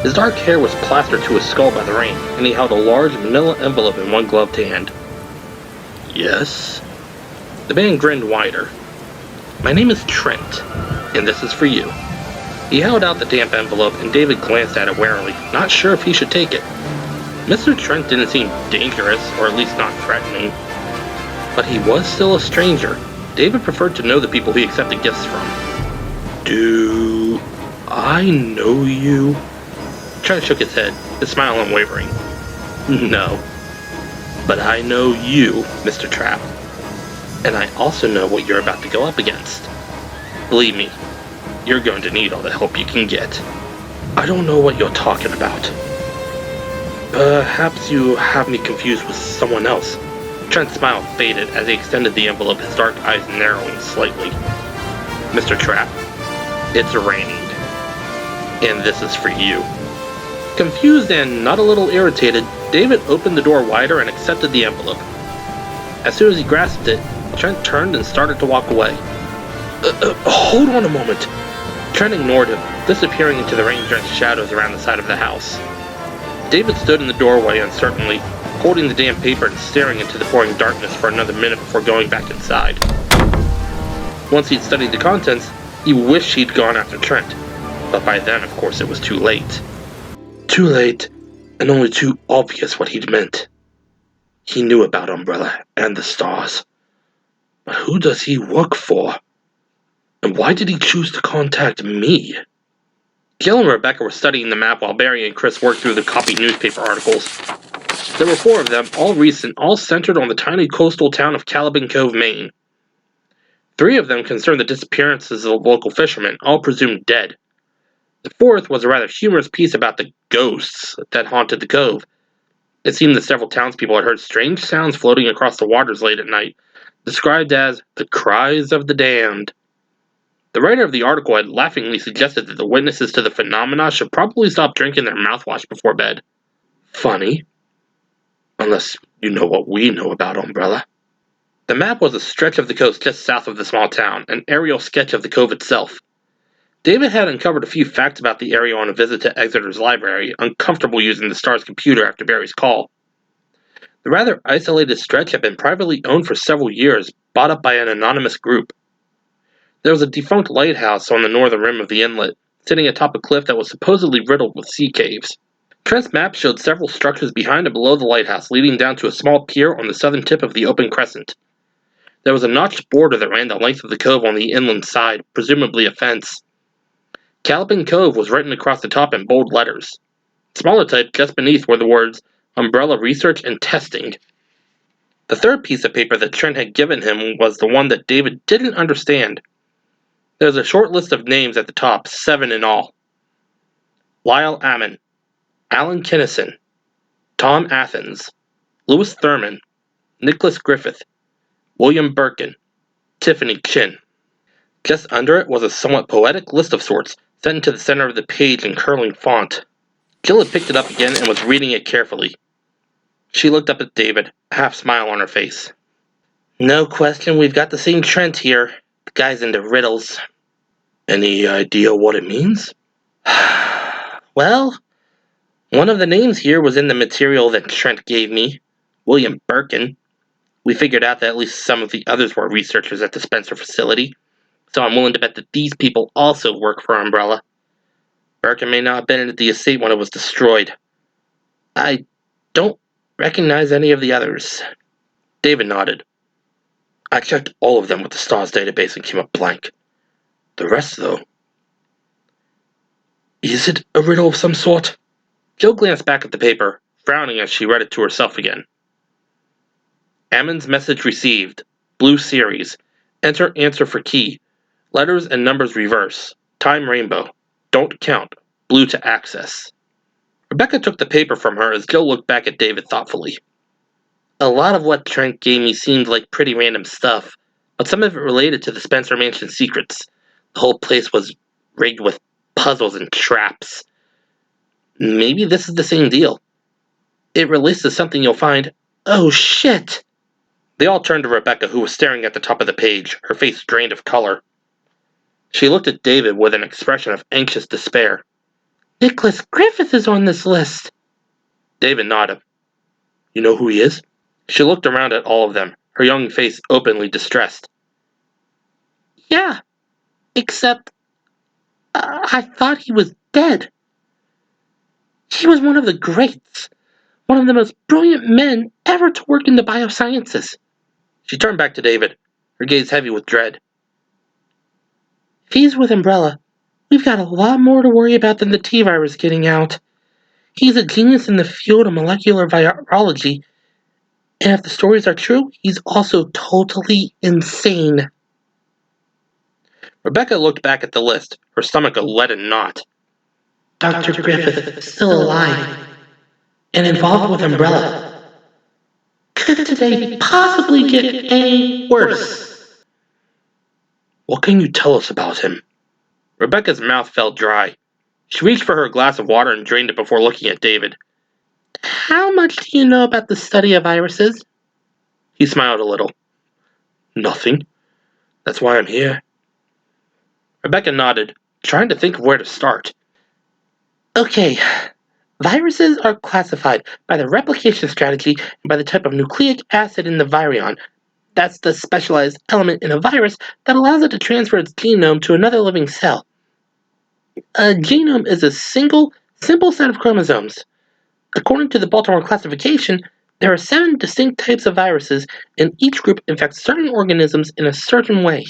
His dark hair was plastered to his skull by the rain, and he held a large manila envelope in one gloved hand. Yes? The man grinned wider. My name is Trent, and this is for you. He held out the damp envelope, and David glanced at it warily, not sure if he should take it. Mr. Trent didn't seem dangerous, or at least not threatening. But he was still a stranger. David preferred to know the people he accepted gifts from. Do I know you? Trent shook his head, his smile unwavering. No. But I know you, Mr. Trapp. And I also know what you're about to go up against. Believe me, you're going to need all the help you can get. I don't know what you're talking about. Perhaps you have me confused with someone else. Trent's smile faded as he extended the envelope, his dark eyes narrowing slightly. Mr. Trapp, it's raining. And this is for you. Confused and not a little irritated, David opened the door wider and accepted the envelope. As soon as he grasped it, Trent turned and started to walk away. Hold on a moment. Trent ignored him, disappearing into the rain-drenched shadows around the side of the house. David stood in the doorway uncertainly, holding the damp paper and staring into the pouring darkness for another minute before going back inside. Once he'd studied the contents, he wished he'd gone after Trent, but by then, of course, it was too late. Too late, and only too obvious what he'd meant. He knew about Umbrella and the S.T.A.R.S. But who does he work for? And why did he choose to contact me? Gil and Rebecca were studying the map while Barry and Chris worked through the copied newspaper articles. There were 4 of them, all recent, all centered on the tiny coastal town of Caliban Cove, Maine. 3 of them concerned the disappearances of local fishermen, all presumed dead. The 4th was a rather humorous piece about the ghosts that haunted the cove. It seemed that several townspeople had heard strange sounds floating across the waters late at night, described as the cries of the damned. The writer of the article had laughingly suggested that the witnesses to the phenomena should probably stop drinking their mouthwash before bed. Funny. Unless you know what we know about Umbrella. The map was a stretch of the coast just south of the small town, an aerial sketch of the cove itself. David had uncovered a few facts about the area on a visit to Exeter's library, uncomfortable using the S.T.A.R.S computer after Barry's call. The rather isolated stretch had been privately owned for several years, bought up by an anonymous group. There was a defunct lighthouse on the northern rim of the inlet, sitting atop a cliff that was supposedly riddled with sea caves. Trent's map showed several structures behind and below the lighthouse, leading down to a small pier on the southern tip of the open crescent. There was a notched border that ran the length of the cove on the inland side, presumably a fence. Caliban Cove was written across the top in bold letters. Smaller type just beneath were the words, Umbrella Research and Testing. The 3rd piece of paper that Trent had given him was the one that David didn't understand. There was a short list of names at the top, 7 in all. Lyle Ammon, Alan Kinnison, Tom Athens, Louis Thurman, Nicholas Griffith, William Birkin, Tiffany Chin. Just under it was a somewhat poetic list of sorts, set into the center of the page in curling font. Jill had picked it up again and was reading it carefully. She looked up at David, a half smile on her face. No question we've got the same Trent here. The guy's into riddles. Any idea what it means? Well, one of the names here was in the material that Trent gave me, William Birkin. We figured out that at least some of the others were researchers at the Spencer facility, so I'm willing to bet that these people also work for Umbrella. Birkin may not have been at the estate when it was destroyed. I don't recognize any of the others. David nodded. I checked all of them with the S.T.A.R.S database and came up blank. The rest, though. Is it a riddle of some sort? Jill glanced back at the paper, frowning as she read it to herself again. Ammon's message received. Blue series. Enter answer for key. Letters and numbers reverse. Time rainbow. Don't count. Blue to access. Rebecca took the paper from her as Jill looked back at David thoughtfully. A lot of what Trent gave me seemed like pretty random stuff, but some of it related to the Spencer Mansion secrets. The whole place was rigged with puzzles and traps. Maybe this is the same deal. It relates to something you'll find. Oh shit! They all turned to Rebecca, who was staring at the top of the page, her face drained of color. She looked at David with an expression of anxious despair. Nicholas Griffith is on this list. David nodded. You know who he is? She looked around at all of them, her young face openly distressed. Yeah, except I thought he was dead. He was one of the greats, one of the most brilliant men ever to work in the biosciences. She turned back to David, her gaze heavy with dread. If he's with Umbrella, we've got a lot more to worry about than the T-virus getting out. He's a genius in the field of molecular virology, and if the stories are true, he's also totally insane. Rebecca looked back at the list, her stomach a leaden knot. Dr. Griffith, still alive, and involved with Umbrella. Could today possibly get any worse? What can you tell us about him? Rebecca's mouth felt dry. She reached for her glass of water and drained it before looking at David. How much do you know about the study of viruses? He smiled a little. Nothing. That's why I'm here. Rebecca nodded, trying to think of where to start. Okay, viruses are classified by the replication strategy and by the type of nucleic acid in the virion. That's the specialized element in a virus that allows it to transfer its genome to another living cell. A genome is a single, simple set of chromosomes. According to the Baltimore classification, there are 7 distinct types of viruses, and each group infects certain organisms in a certain way.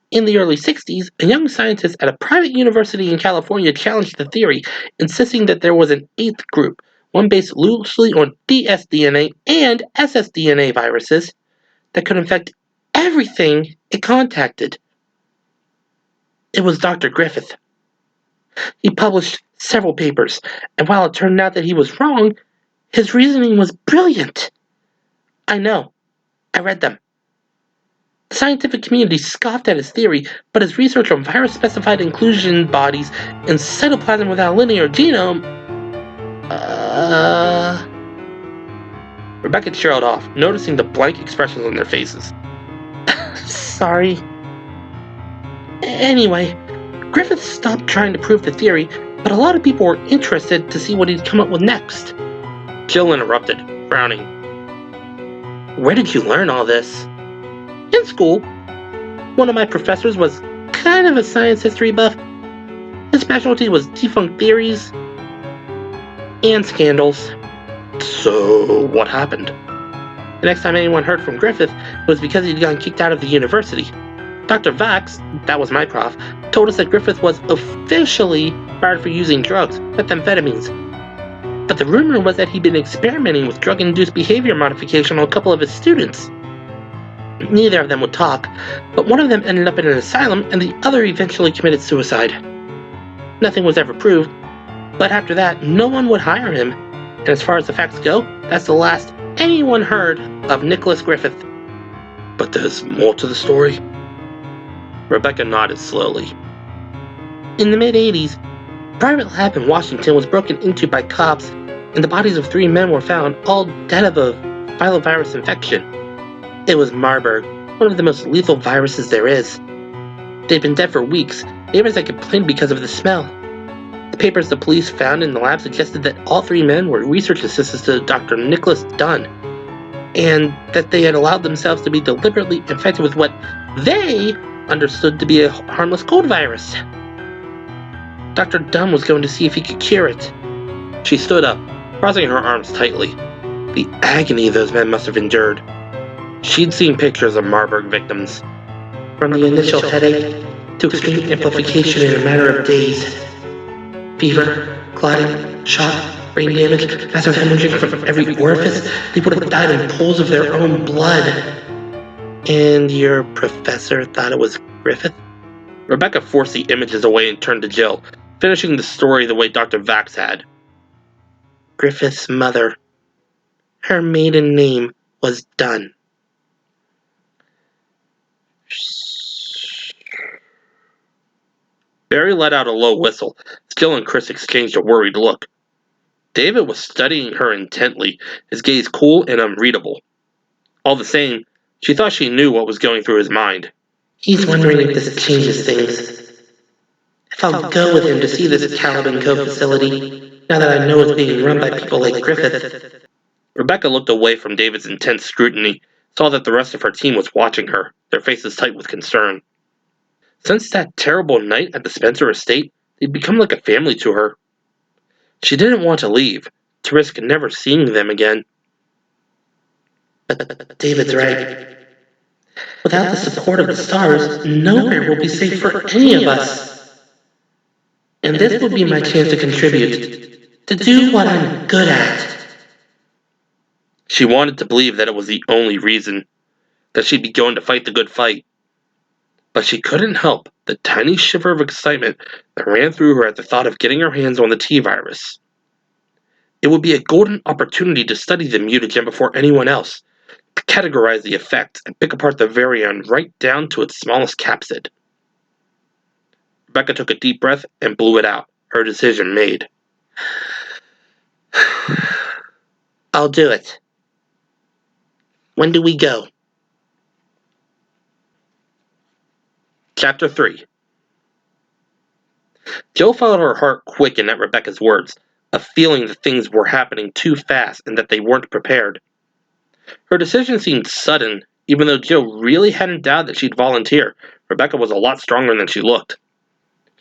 In the early 60s, a young scientist at a private university in California challenged the theory, insisting that there was an 8th group, one based loosely on dsDNA and ssDNA viruses, that could infect everything it contacted. It was Dr. Griffith. He published several papers, and while it turned out that he was wrong, his reasoning was brilliant. I know. I read them. The scientific community scoffed at his theory, but his research on virus-specified inclusion bodies in cytoplasm without a linear genome... Rebecca trailed off, noticing the blank expressions on their faces. Sorry. Anyway, Griffith stopped trying to prove the theory, but a lot of people were interested to see what he'd come up with next. Jill interrupted, frowning. Where did you learn all this? In school. One of my professors was kind of a science history buff. His specialty was defunct theories and scandals. So, what happened? The next time anyone heard from Griffith, it was because he'd gotten kicked out of the university. Dr. Vax, that was my prof, told us that Griffith was officially fired for using drugs, methamphetamines. But the rumor was that he'd been experimenting with drug-induced behavior modification on a couple of his students. Neither of them would talk, but one of them ended up in an asylum and the other eventually committed suicide. Nothing was ever proved, but after that, no one would hire him. And as far as the facts go, that's the last anyone heard of Nicholas Griffith. But there's more to the story? Rebecca nodded slowly. In the mid-80s, a private lab in Washington was broken into by cops, and the bodies of 3 men were found, all dead of a filovirus infection. It was Marburg, one of the most lethal viruses there is. They'd been dead for weeks. Neighbors had complained because of the smell. The papers the police found in the lab suggested that all 3 men were research assistants to Dr. Nicholas Dunn, and that they had allowed themselves to be deliberately infected with what they understood to be a harmless cold virus. Dr. Dunn was going to see if he could cure it. She stood up, crossing her arms tightly. The agony those men must have endured. She'd seen pictures of Marburg victims. From the initial headache to extreme amplification in a matter of days. Fever, clotting, shock, brain damage, massive hemorrhaging from every orifice. They would have died in pools of their own blood. And your professor thought it was Griffith? Rebecca forced the images away and turned to Jill, finishing the story the way Dr. Vax had. Griffith's mother. Her maiden name was Dunn. Barry let out a low whistle. Jill and Chris exchanged a worried look. David was studying her intently, his gaze cool and unreadable. All the same, she thought she knew what was going through his mind. He's wondering if this changes things. If I'll go with him to see this Caliban Cove facility, now that I know it's being run by people like Griffith. Rebecca looked away from David's intense scrutiny, saw that the rest of her team was watching her, their faces tight with concern. Since that terrible night at the Spencer estate, they'd become like a family to her. She didn't want to leave, to risk never seeing them again. But David's right. Without the support of the stars, nowhere will be safe for any of us. And this will be my chance to contribute, to do what I'm good at. She wanted to believe that it was the only reason, that she'd be going to fight the good fight. But she couldn't help the tiny shiver of excitement that ran through her at the thought of getting her hands on the T-virus. It would be a golden opportunity to study the mutagen before anyone else, to categorize the effects and pick apart the virion right down to its smallest capsid. Rebecca took a deep breath and blew it out, her decision made. I'll do it. When do we go? Chapter 3. Jill felt her heart quicken at Rebecca's words, a feeling that things were happening too fast and that they weren't prepared. Her decision seemed sudden, even though Jill really hadn't doubted that she'd volunteer. Rebecca was a lot stronger than she looked.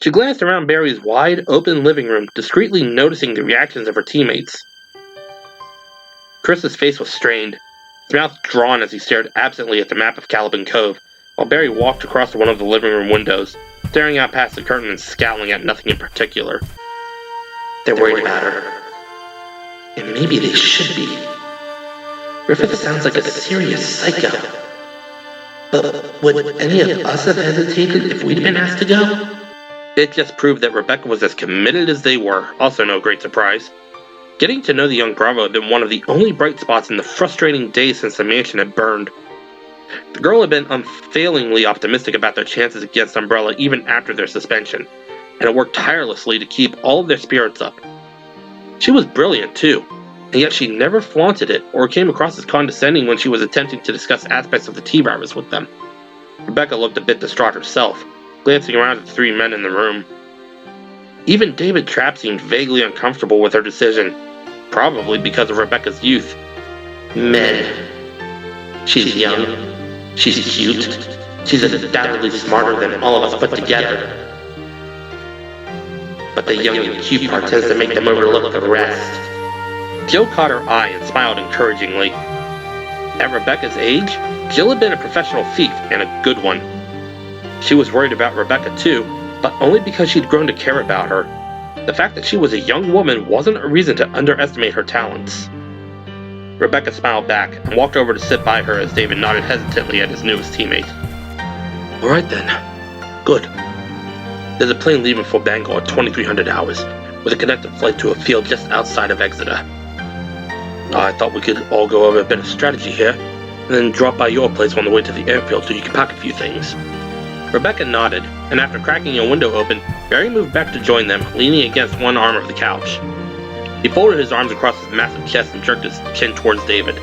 She glanced around Barry's wide, open living room, discreetly noticing the reactions of her teammates. Chris's face was strained, his mouth drawn as he stared absently at the map of Caliban Cove, while Barry walked across to one of the living room windows, staring out past the curtain and scowling at nothing in particular. They're worried about her. And maybe they should be. Griffith sounds like a serious psycho. But would any of us have hesitated if we'd been asked to go? It just proved that Rebecca was as committed as they were, also no great surprise. Getting to know the young Bravo had been one of the only bright spots in the frustrating days since the mansion had burned. The girl had been unfailingly optimistic about their chances against Umbrella even after their suspension, and had worked tirelessly to keep all of their spirits up. She was brilliant too, and yet she never flaunted it or came across as condescending when she was attempting to discuss aspects of the T-virus with them. Rebecca looked a bit distraught herself, glancing around at the three men in the room. Even David Trapp seemed vaguely uncomfortable with her decision, probably because of Rebecca's youth. Men. She's young. She's cute. She's undoubtedly smarter than all of us put together. But the young and cute part tends to make them overlook the rest. Jill caught her eye and smiled encouragingly. At Rebecca's age, Jill had been a professional thief and a good one. She was worried about Rebecca too, but only because she'd grown to care about her. The fact that she was a young woman wasn't a reason to underestimate her talents. Rebecca smiled back and walked over to sit by her as David nodded hesitantly at his newest teammate. All right then. Good. There's a plane leaving for Bangor at 2300 hours, with a connecting flight to a field just outside of Exeter. I thought we could all go over a bit of strategy here, and then drop by your place on the way to the airfield so you can pack a few things. Rebecca nodded, and after cracking a window open, Barry moved back to join them, leaning against one arm of the couch. He folded his arms across his massive chest and jerked his chin towards David.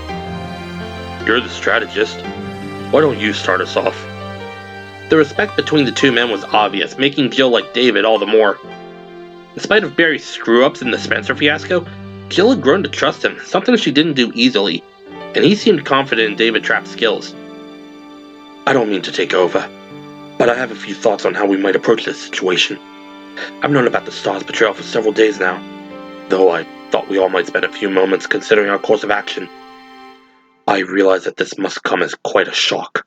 You're the strategist. Why don't you start us off? The respect between the two men was obvious, making Jill like David all the more. In spite of Barry's screw-ups in the Spencer fiasco, Jill had grown to trust him, something she didn't do easily, and he seemed confident in David Trapp's skills. I don't mean to take over, but I have a few thoughts on how we might approach this situation. I've known about the S.T.A.R.S betrayal for several days now, though I thought we all might spend a few moments considering our course of action. I realize that this must come as quite a shock.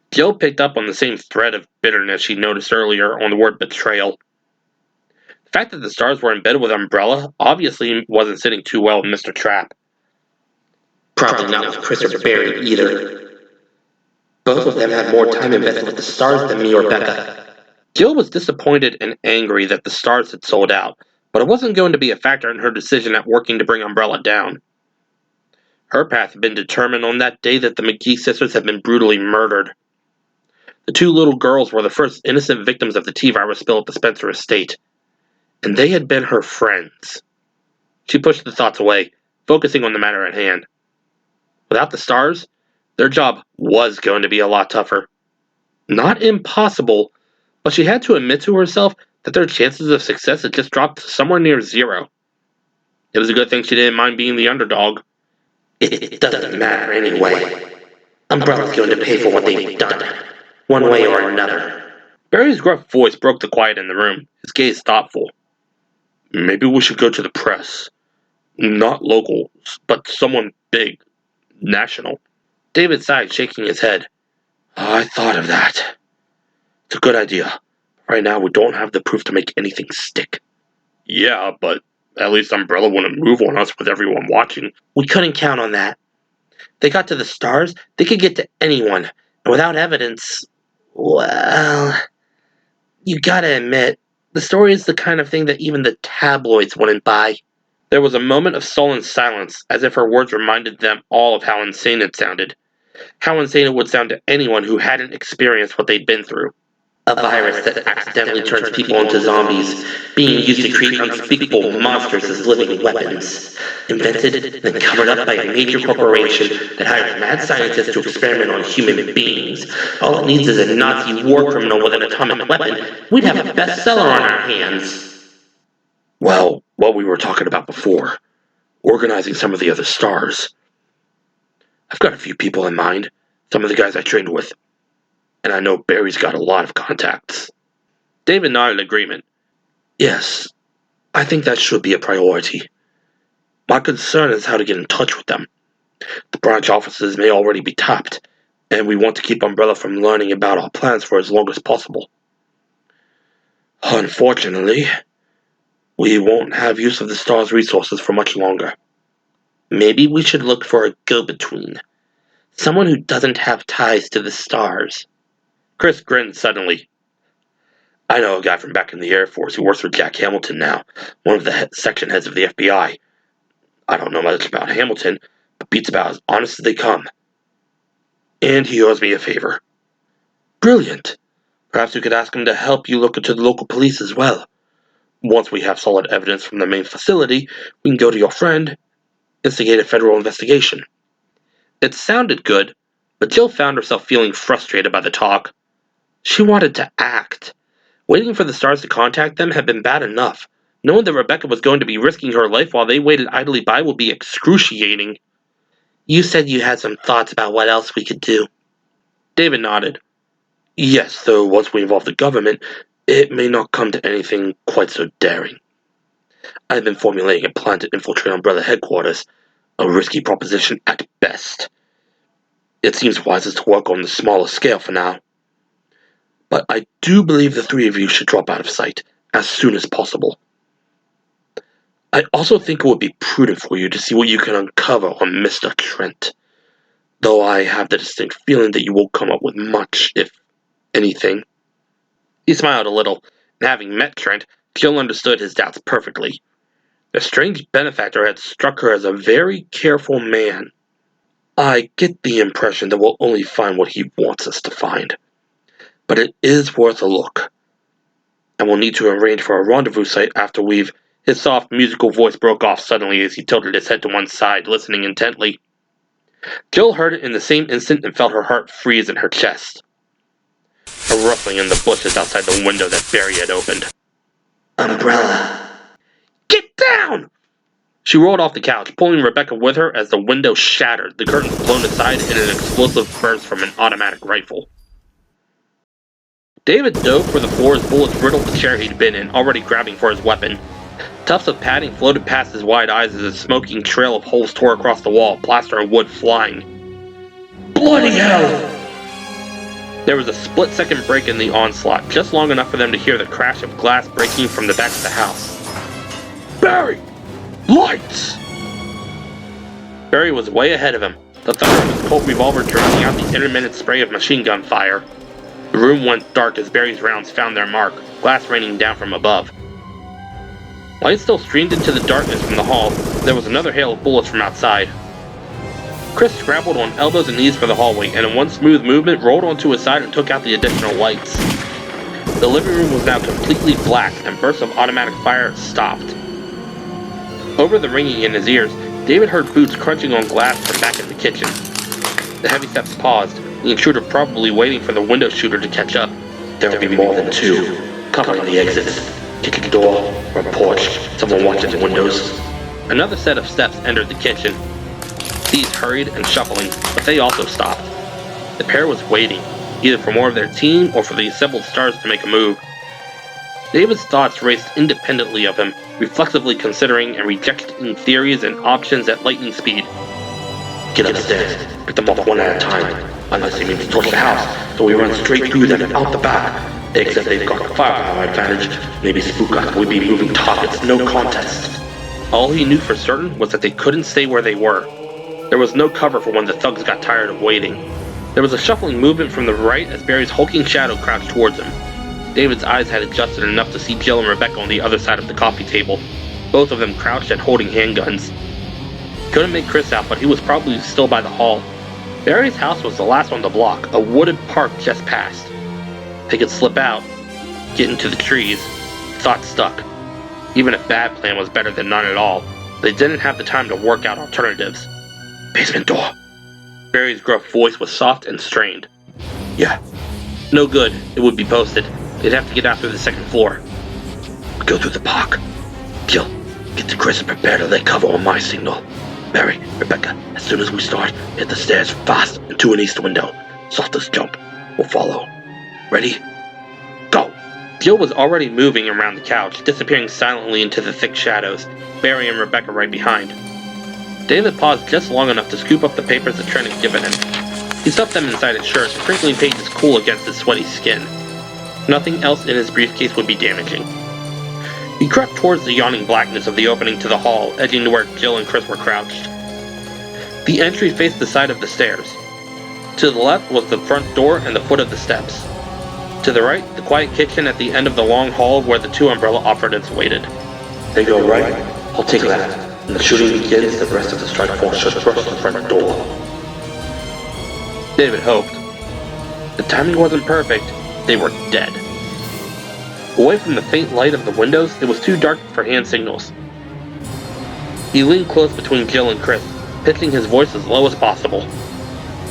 Jill picked up on the same thread of bitterness she noticed earlier on the word betrayal. The fact that the S.T.A.R.S were embedded with Umbrella obviously wasn't sitting too well with Mr. Trapp. Probably not with Chris or Barry either. Both of them have more time invested with the S.T.A.R.S than me or Becca. Jill was disappointed and angry that the S.T.A.R.S had sold out, but it wasn't going to be a factor in her decision at working to bring Umbrella down. Her path had been determined on that day that the McGee sisters had been brutally murdered. The two little girls were the first innocent victims of the T-virus spill at the Spencer estate, and they had been her friends. She pushed the thoughts away, focusing on the matter at hand. Without the S.T.A.R.S, Their job was going to be a lot tougher. Not impossible, but she had to admit to herself that their chances of success had just dropped somewhere near zero. It was a good thing she didn't mind being the underdog. It doesn't matter anyway. Umbrella's going to pay for what they've done, one way or another. Barry's gruff voice broke the quiet in the room, his gaze thoughtful. Maybe we should go to the press. Not local, but someone big. National. David sighed, shaking his head. I thought of that. It's a good idea. Right now, we don't have the proof to make anything stick. Yeah, but at least Umbrella wouldn't move on us with everyone watching. We couldn't count on that. They got to the stars, they could get to anyone. And without evidence, well, you gotta admit, the story is the kind of thing that even the tabloids wouldn't buy. There was a moment of sullen silence, as if her words reminded them all of how insane it sounded. How insane it would sound to anyone who hadn't experienced what they'd been through. A virus that accidentally turns people into zombies, being used to create unspeakable monsters as living weapons. Invented, then covered up by a major corporation that hires mad scientists to experiment on human beings. All it needs is a Nazi war criminal with an atomic weapon. We'd have a bestseller on our hands. Well, what we were talking about before. Organizing some of the other stars. I've got a few people in mind. Some of the guys I trained with. And I know Barry's got a lot of contacts. David nodded agreement. Yes, I think that should be a priority. My concern is how to get in touch with them. The branch offices may already be tapped, and we want to keep Umbrella from learning about our plans for as long as possible. Unfortunately, we won't have use of the STAR's resources for much longer. Maybe we should look for a go-between. Someone who doesn't have ties to the STARS. Chris grinned suddenly. I know a guy from back in the Air Force who works for Jack Hamilton now, one of the section heads of the FBI. I don't know much about Hamilton, but Pete's about as honest as they come. And he owes me a favor. Brilliant. Perhaps you could ask him to help you look into the local police as well. Once we have solid evidence from the main facility, we can go to your friend, instigate a federal investigation. It sounded good, but Jill found herself feeling frustrated by the talk. She wanted to act. Waiting for the STARS to contact them had been bad enough. Knowing that Rebecca was going to be risking her life while they waited idly by would be excruciating. You said you had some thoughts about what else we could do. David nodded. Yes, though once we involve the government, it may not come to anything quite so daring. I've been formulating a plan to infiltrate Umbrella headquarters, a risky proposition at best. It seems wisest to work on the smaller scale for now. But I do believe the three of you should drop out of sight as soon as possible. I also think it would be prudent for you to see what you can uncover on Mr. Trent, though I have the distinct feeling that you won't come up with much, if anything. He smiled a little, and having met Trent, Jill understood his doubts perfectly. The strange benefactor had struck her as a very careful man. I get the impression that we'll only find what he wants us to find. But it is worth a look. And we'll need to arrange for a rendezvous site after we've... His soft, musical voice broke off suddenly as he tilted his head to one side, listening intently. Jill heard it in the same instant and felt her heart freeze in her chest. A rustling in the bushes outside the window that Barry had opened. Umbrella. Get down! She rolled off the couch, pulling Rebecca with her as the window shattered, the curtains blown aside in an explosive burst from an automatic rifle. David dove for the floor as bullets riddled the chair he'd been in, already grabbing for his weapon. Tufts of padding floated past his wide eyes as a smoking trail of holes tore across the wall, plaster and wood flying. Bloody hell! There was a split-second break in the onslaught, just long enough for them to hear the crash of glass breaking from the back of the house. Barry! Lights! Barry was way ahead of him, the thunder of his Colt revolver drowning out the intermittent spray of machine gun fire. The room went dark as Barry's rounds found their mark, glass raining down from above. Light still streamed into the darkness from the hall. There was another hail of bullets from outside. Chris scrambled on elbows and knees for the hallway, and in one smooth movement rolled onto his side and took out the additional lights. The living room was now completely black, and bursts of automatic fire stopped. Over the ringing in his ears, David heard boots crunching on glass from back in the kitchen. The heavy steps paused, the intruder probably waiting for the window shooter to catch up. There will be more than two, covering the exits. Kitchen door or porch, someone watching the windows. Another set of steps entered the kitchen. These hurried and shuffling, but they also stopped. The pair was waiting, either for more of their team or for the assembled stars to make a move. David's thoughts raced independently of him, reflexively considering and rejecting theories and options at lightning speed. Get upstairs, pick them off one at a time, unless they mean to torch the house, so we run straight through them and out the back. Except they've got the firepower advantage, maybe spook us, we'd be moving targets, no contest. All he knew for certain was that they couldn't stay where they were. There was no cover for when the thugs got tired of waiting. There was a shuffling movement from the right as Barry's hulking shadow crouched towards him. David's eyes had adjusted enough to see Jill and Rebecca on the other side of the coffee table, both of them crouched and holding handguns. Couldn't make Chris out, but he was probably still by the hall. Barry's house was the last on the block, a wooded park just past. They could slip out, get into the trees. Thought stuck. Even a bad plan was better than none at all. They didn't have the time to work out alternatives. Basement door. Barry's gruff voice was soft and strained. Yeah. No good. It would be posted. They'd have to get out through the second floor. We go through the park. Gil, get to Chris and prepare to lay cover on my signal. Barry, Rebecca, as soon as we start, hit the stairs fast and to an east window. Softest jump. We'll follow. Ready? Go! Jill was already moving around the couch, disappearing silently into the thick shadows, Barry and Rebecca right behind. David paused just long enough to scoop up the papers that Trent had given him. He stuffed them inside his shirt, the crinkling pages cool against his sweaty skin. Nothing else in his briefcase would be damaging. He crept towards the yawning blackness of the opening to the hall, edging to where Jill and Chris were crouched. The entry faced the side of the stairs. To the left was the front door and the foot of the steps. To the right, the quiet kitchen at the end of the long hall where the two umbrella operatives waited. They go right, I'll take left. When the shooting begins, the rest of the strike force should rush the front door. David hoped. The timing wasn't perfect. They were dead. Away from the faint light of the windows, it was too dark for hand signals. He leaned close between Jill and Chris, pitching his voice as low as possible.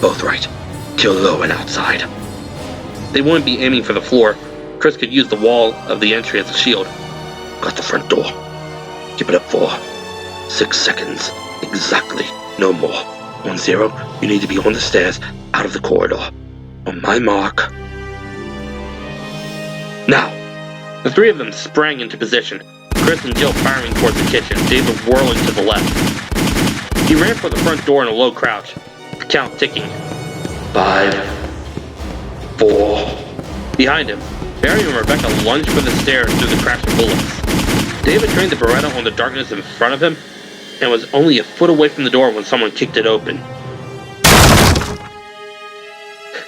Both right. Kill low and outside. They wouldn't be aiming for the floor. Chris could use the wall of the entry as a shield. Got the front door. Keep it up for 6 seconds. Exactly. No more. 1-0. You need to be on the stairs, out of the corridor. On my mark. Now! The three of them sprang into position, Chris and Jill firing towards the kitchen, David whirling to the left. He ran for the front door in a low crouch, the count ticking. 5, 4. Behind him, Barry and Rebecca lunged for the stairs through the cracks of bullets. David trained the Beretta on the darkness in front of him, and was only a foot away from the door when someone kicked it open.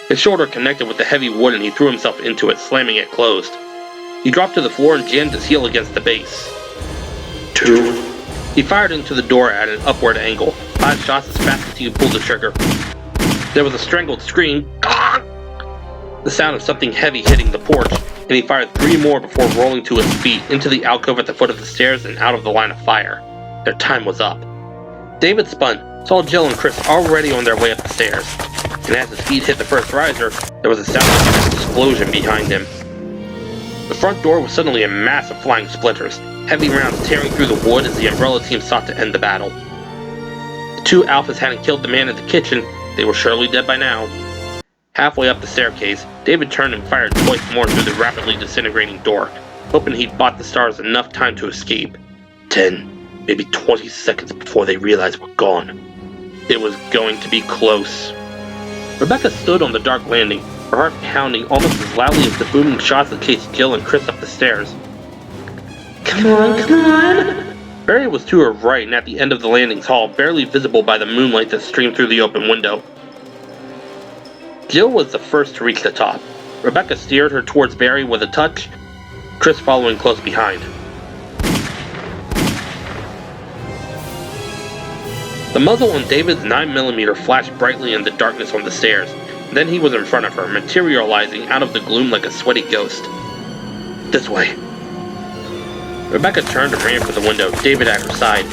His shoulder connected with the heavy wood and he threw himself into it, slamming it closed. He dropped to the floor and jammed his heel against the base. 2. He fired into the door at an upward angle, 5 shots as fast as he could pull the trigger. There was a strangled scream, the sound of something heavy hitting the porch, and he fired 3 more before rolling to his feet, into the alcove at the foot of the stairs and out of the line of fire. Their time was up. David spun, saw Jill and Chris already on their way up the stairs, and as his feet hit the first riser, there was a sound like an explosion behind him. The front door was suddenly a mass of flying splinters, heavy rounds tearing through the wood as the Umbrella team sought to end the battle. The 2 alphas hadn't killed the man in the kitchen, they were surely dead by now. Halfway up the staircase, David turned and fired twice more through the rapidly disintegrating door, hoping he'd bought the stars enough time to escape. 10, maybe 20 seconds before they realized we're gone. It was going to be close. Rebecca stood on the dark landing, her heart pounding almost as loudly as the booming shots that chased Jill and Chris up the stairs. Come on, come on! Barry was to her right and at the end of the landing's hall, barely visible by the moonlight that streamed through the open window. Jill was the first to reach the top. Rebecca steered her towards Barry with a touch, Chris following close behind. The muzzle on David's 9mm flashed brightly in the darkness on the stairs. Then he was in front of her, materializing out of the gloom like a sweaty ghost. This way. Rebecca turned and ran for the window, David at her side.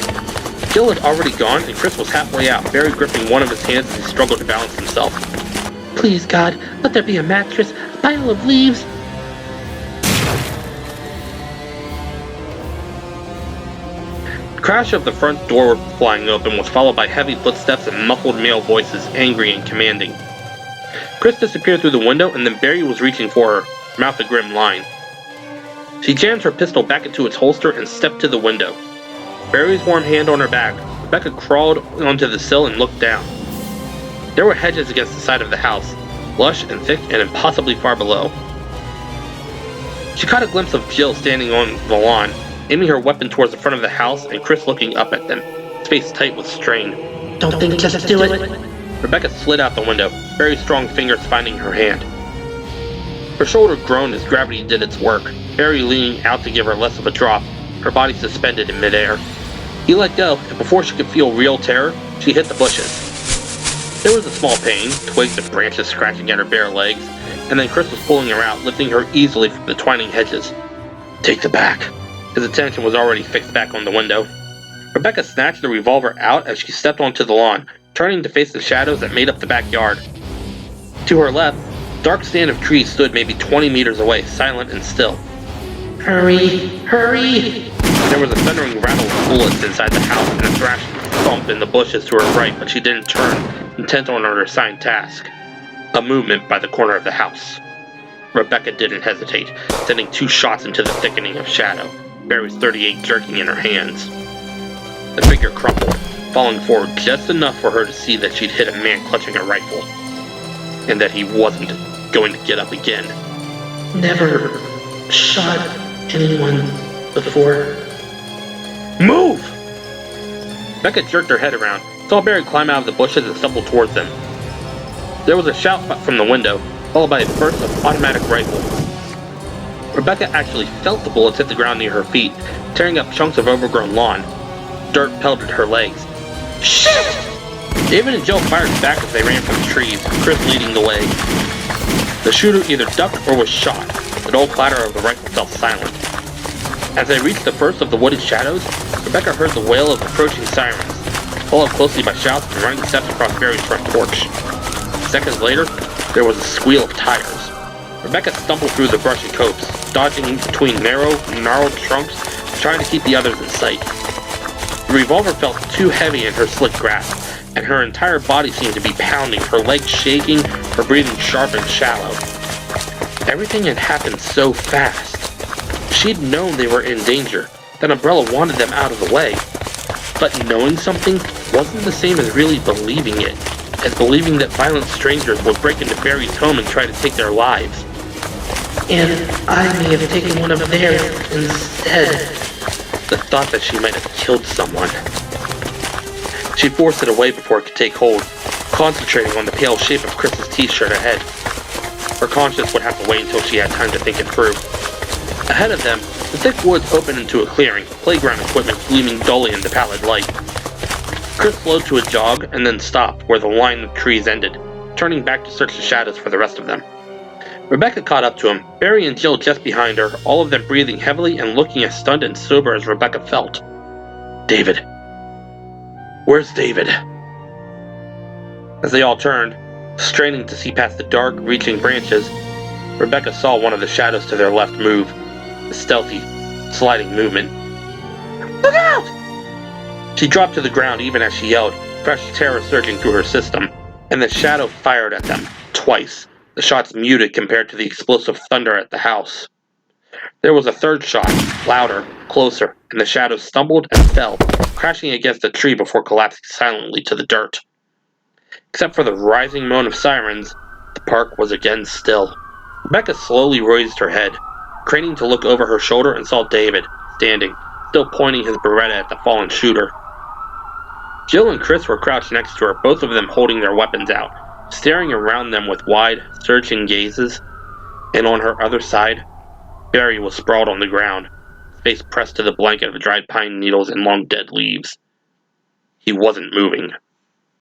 Jill had already gone, and Chris was halfway out, Barry gripping one of his hands as he struggled to balance himself. Please, God, let there be a mattress, a pile of leaves. The crash of the front door flying open was followed by heavy footsteps and muffled male voices, angry and commanding. Chris disappeared through the window, and then Barry was reaching for her, mouth a grim line. She jammed her pistol back into its holster and stepped to the window. Barry's warm hand on her back, Rebecca crawled onto the sill and looked down. There were hedges against the side of the house, lush and thick and impossibly far below. She caught a glimpse of Jill standing on the lawn, aiming her weapon towards the front of the house, and Chris looking up at them, his face tight with strain. Don't think, just do it. Rebecca slid out the window, Barry's strong fingers finding her hand. Her shoulder groaned as gravity did its work, Barry leaning out to give her less of a drop, her body suspended in midair. He let go, and before she could feel real terror, she hit the bushes. There was a small pain, twigs and branches scratching at her bare legs, and then Chris was pulling her out, lifting her easily from the twining hedges. Take the back. His attention was already fixed back on the window. Rebecca snatched the revolver out as she stepped onto the lawn, turning to face the shadows that made up the backyard. To her left, a dark stand of trees stood maybe 20 meters away, silent and still. Hurry, hurry! There was a thundering rattle of bullets inside the house and a thrashing thump in the bushes to her right, but she didn't turn, intent on her assigned task. A movement by the corner of the house. Rebecca didn't hesitate, sending 2 shots into the thickening of shadow, Barry's .38 jerking in her hands. The figure crumpled, falling forward just enough for her to see that she'd hit a man clutching a rifle, and that he wasn't going to get up again. Never shot anyone before. Move! Becca jerked her head around, saw Barry climb out of the bushes and stumble towards them. There was a shout from the window, followed by a burst of automatic rifles. Rebecca actually felt the bullets hit the ground near her feet, tearing up chunks of overgrown lawn. Dirt pelted her legs. Shit! David and Jill fired back as they ran from the trees, Chris leading the way. The shooter either ducked or was shot. The dull clatter of the rifle fell silent. As they reached the first of the wooded shadows, Rebecca heard the wail of approaching sirens, followed closely by shouts and running steps across Barry's front porch. Seconds later, there was a squeal of tires. Rebecca stumbled through the brushy copse, dodging between gnarled trunks, trying to keep the others in sight. The revolver felt too heavy in her slick grasp, and her entire body seemed to be pounding, her legs shaking, her breathing sharp and shallow. Everything had happened so fast. She'd known they were in danger, that Umbrella wanted them out of the way. But knowing something wasn't the same as really believing it, as believing that violent strangers would break into Barry's home and try to take their lives. And I may have taken one of theirs instead. The thought that she might have killed someone. She forced it away before it could take hold, concentrating on the pale shape of Chris's t-shirt ahead. Her conscience would have to wait until she had time to think it through. Ahead of them, the thick woods opened into a clearing, playground equipment gleaming dully in the pallid light. Chris slowed to a jog and then stopped where the line of trees ended, turning back to search the shadows for the rest of them. Rebecca caught up to him, Barry and Jill just behind her, all of them breathing heavily and looking as stunned and sober as Rebecca felt. David. Where's David? As they all turned, straining to see past the dark, reaching branches, Rebecca saw one of the shadows to their left move, a stealthy, sliding movement. Look out! She dropped to the ground even as she yelled, fresh terror surging through her system, and the shadow fired at them, twice, the shots muted compared to the explosive thunder at the house. There was a third shot, louder, closer, and the shadow stumbled and fell, crashing against a tree before collapsing silently to the dirt. Except for the rising moan of sirens, the park was again still. Rebecca slowly raised her head, craning to look over her shoulder, and saw David, standing, still pointing his Beretta at the fallen shooter. Jill and Chris were crouched next to her, both of them holding their weapons out, staring around them with wide, searching gazes, and on her other side, Barry was sprawled on the ground, his face pressed to the blanket of dried pine needles and long dead leaves. He wasn't moving.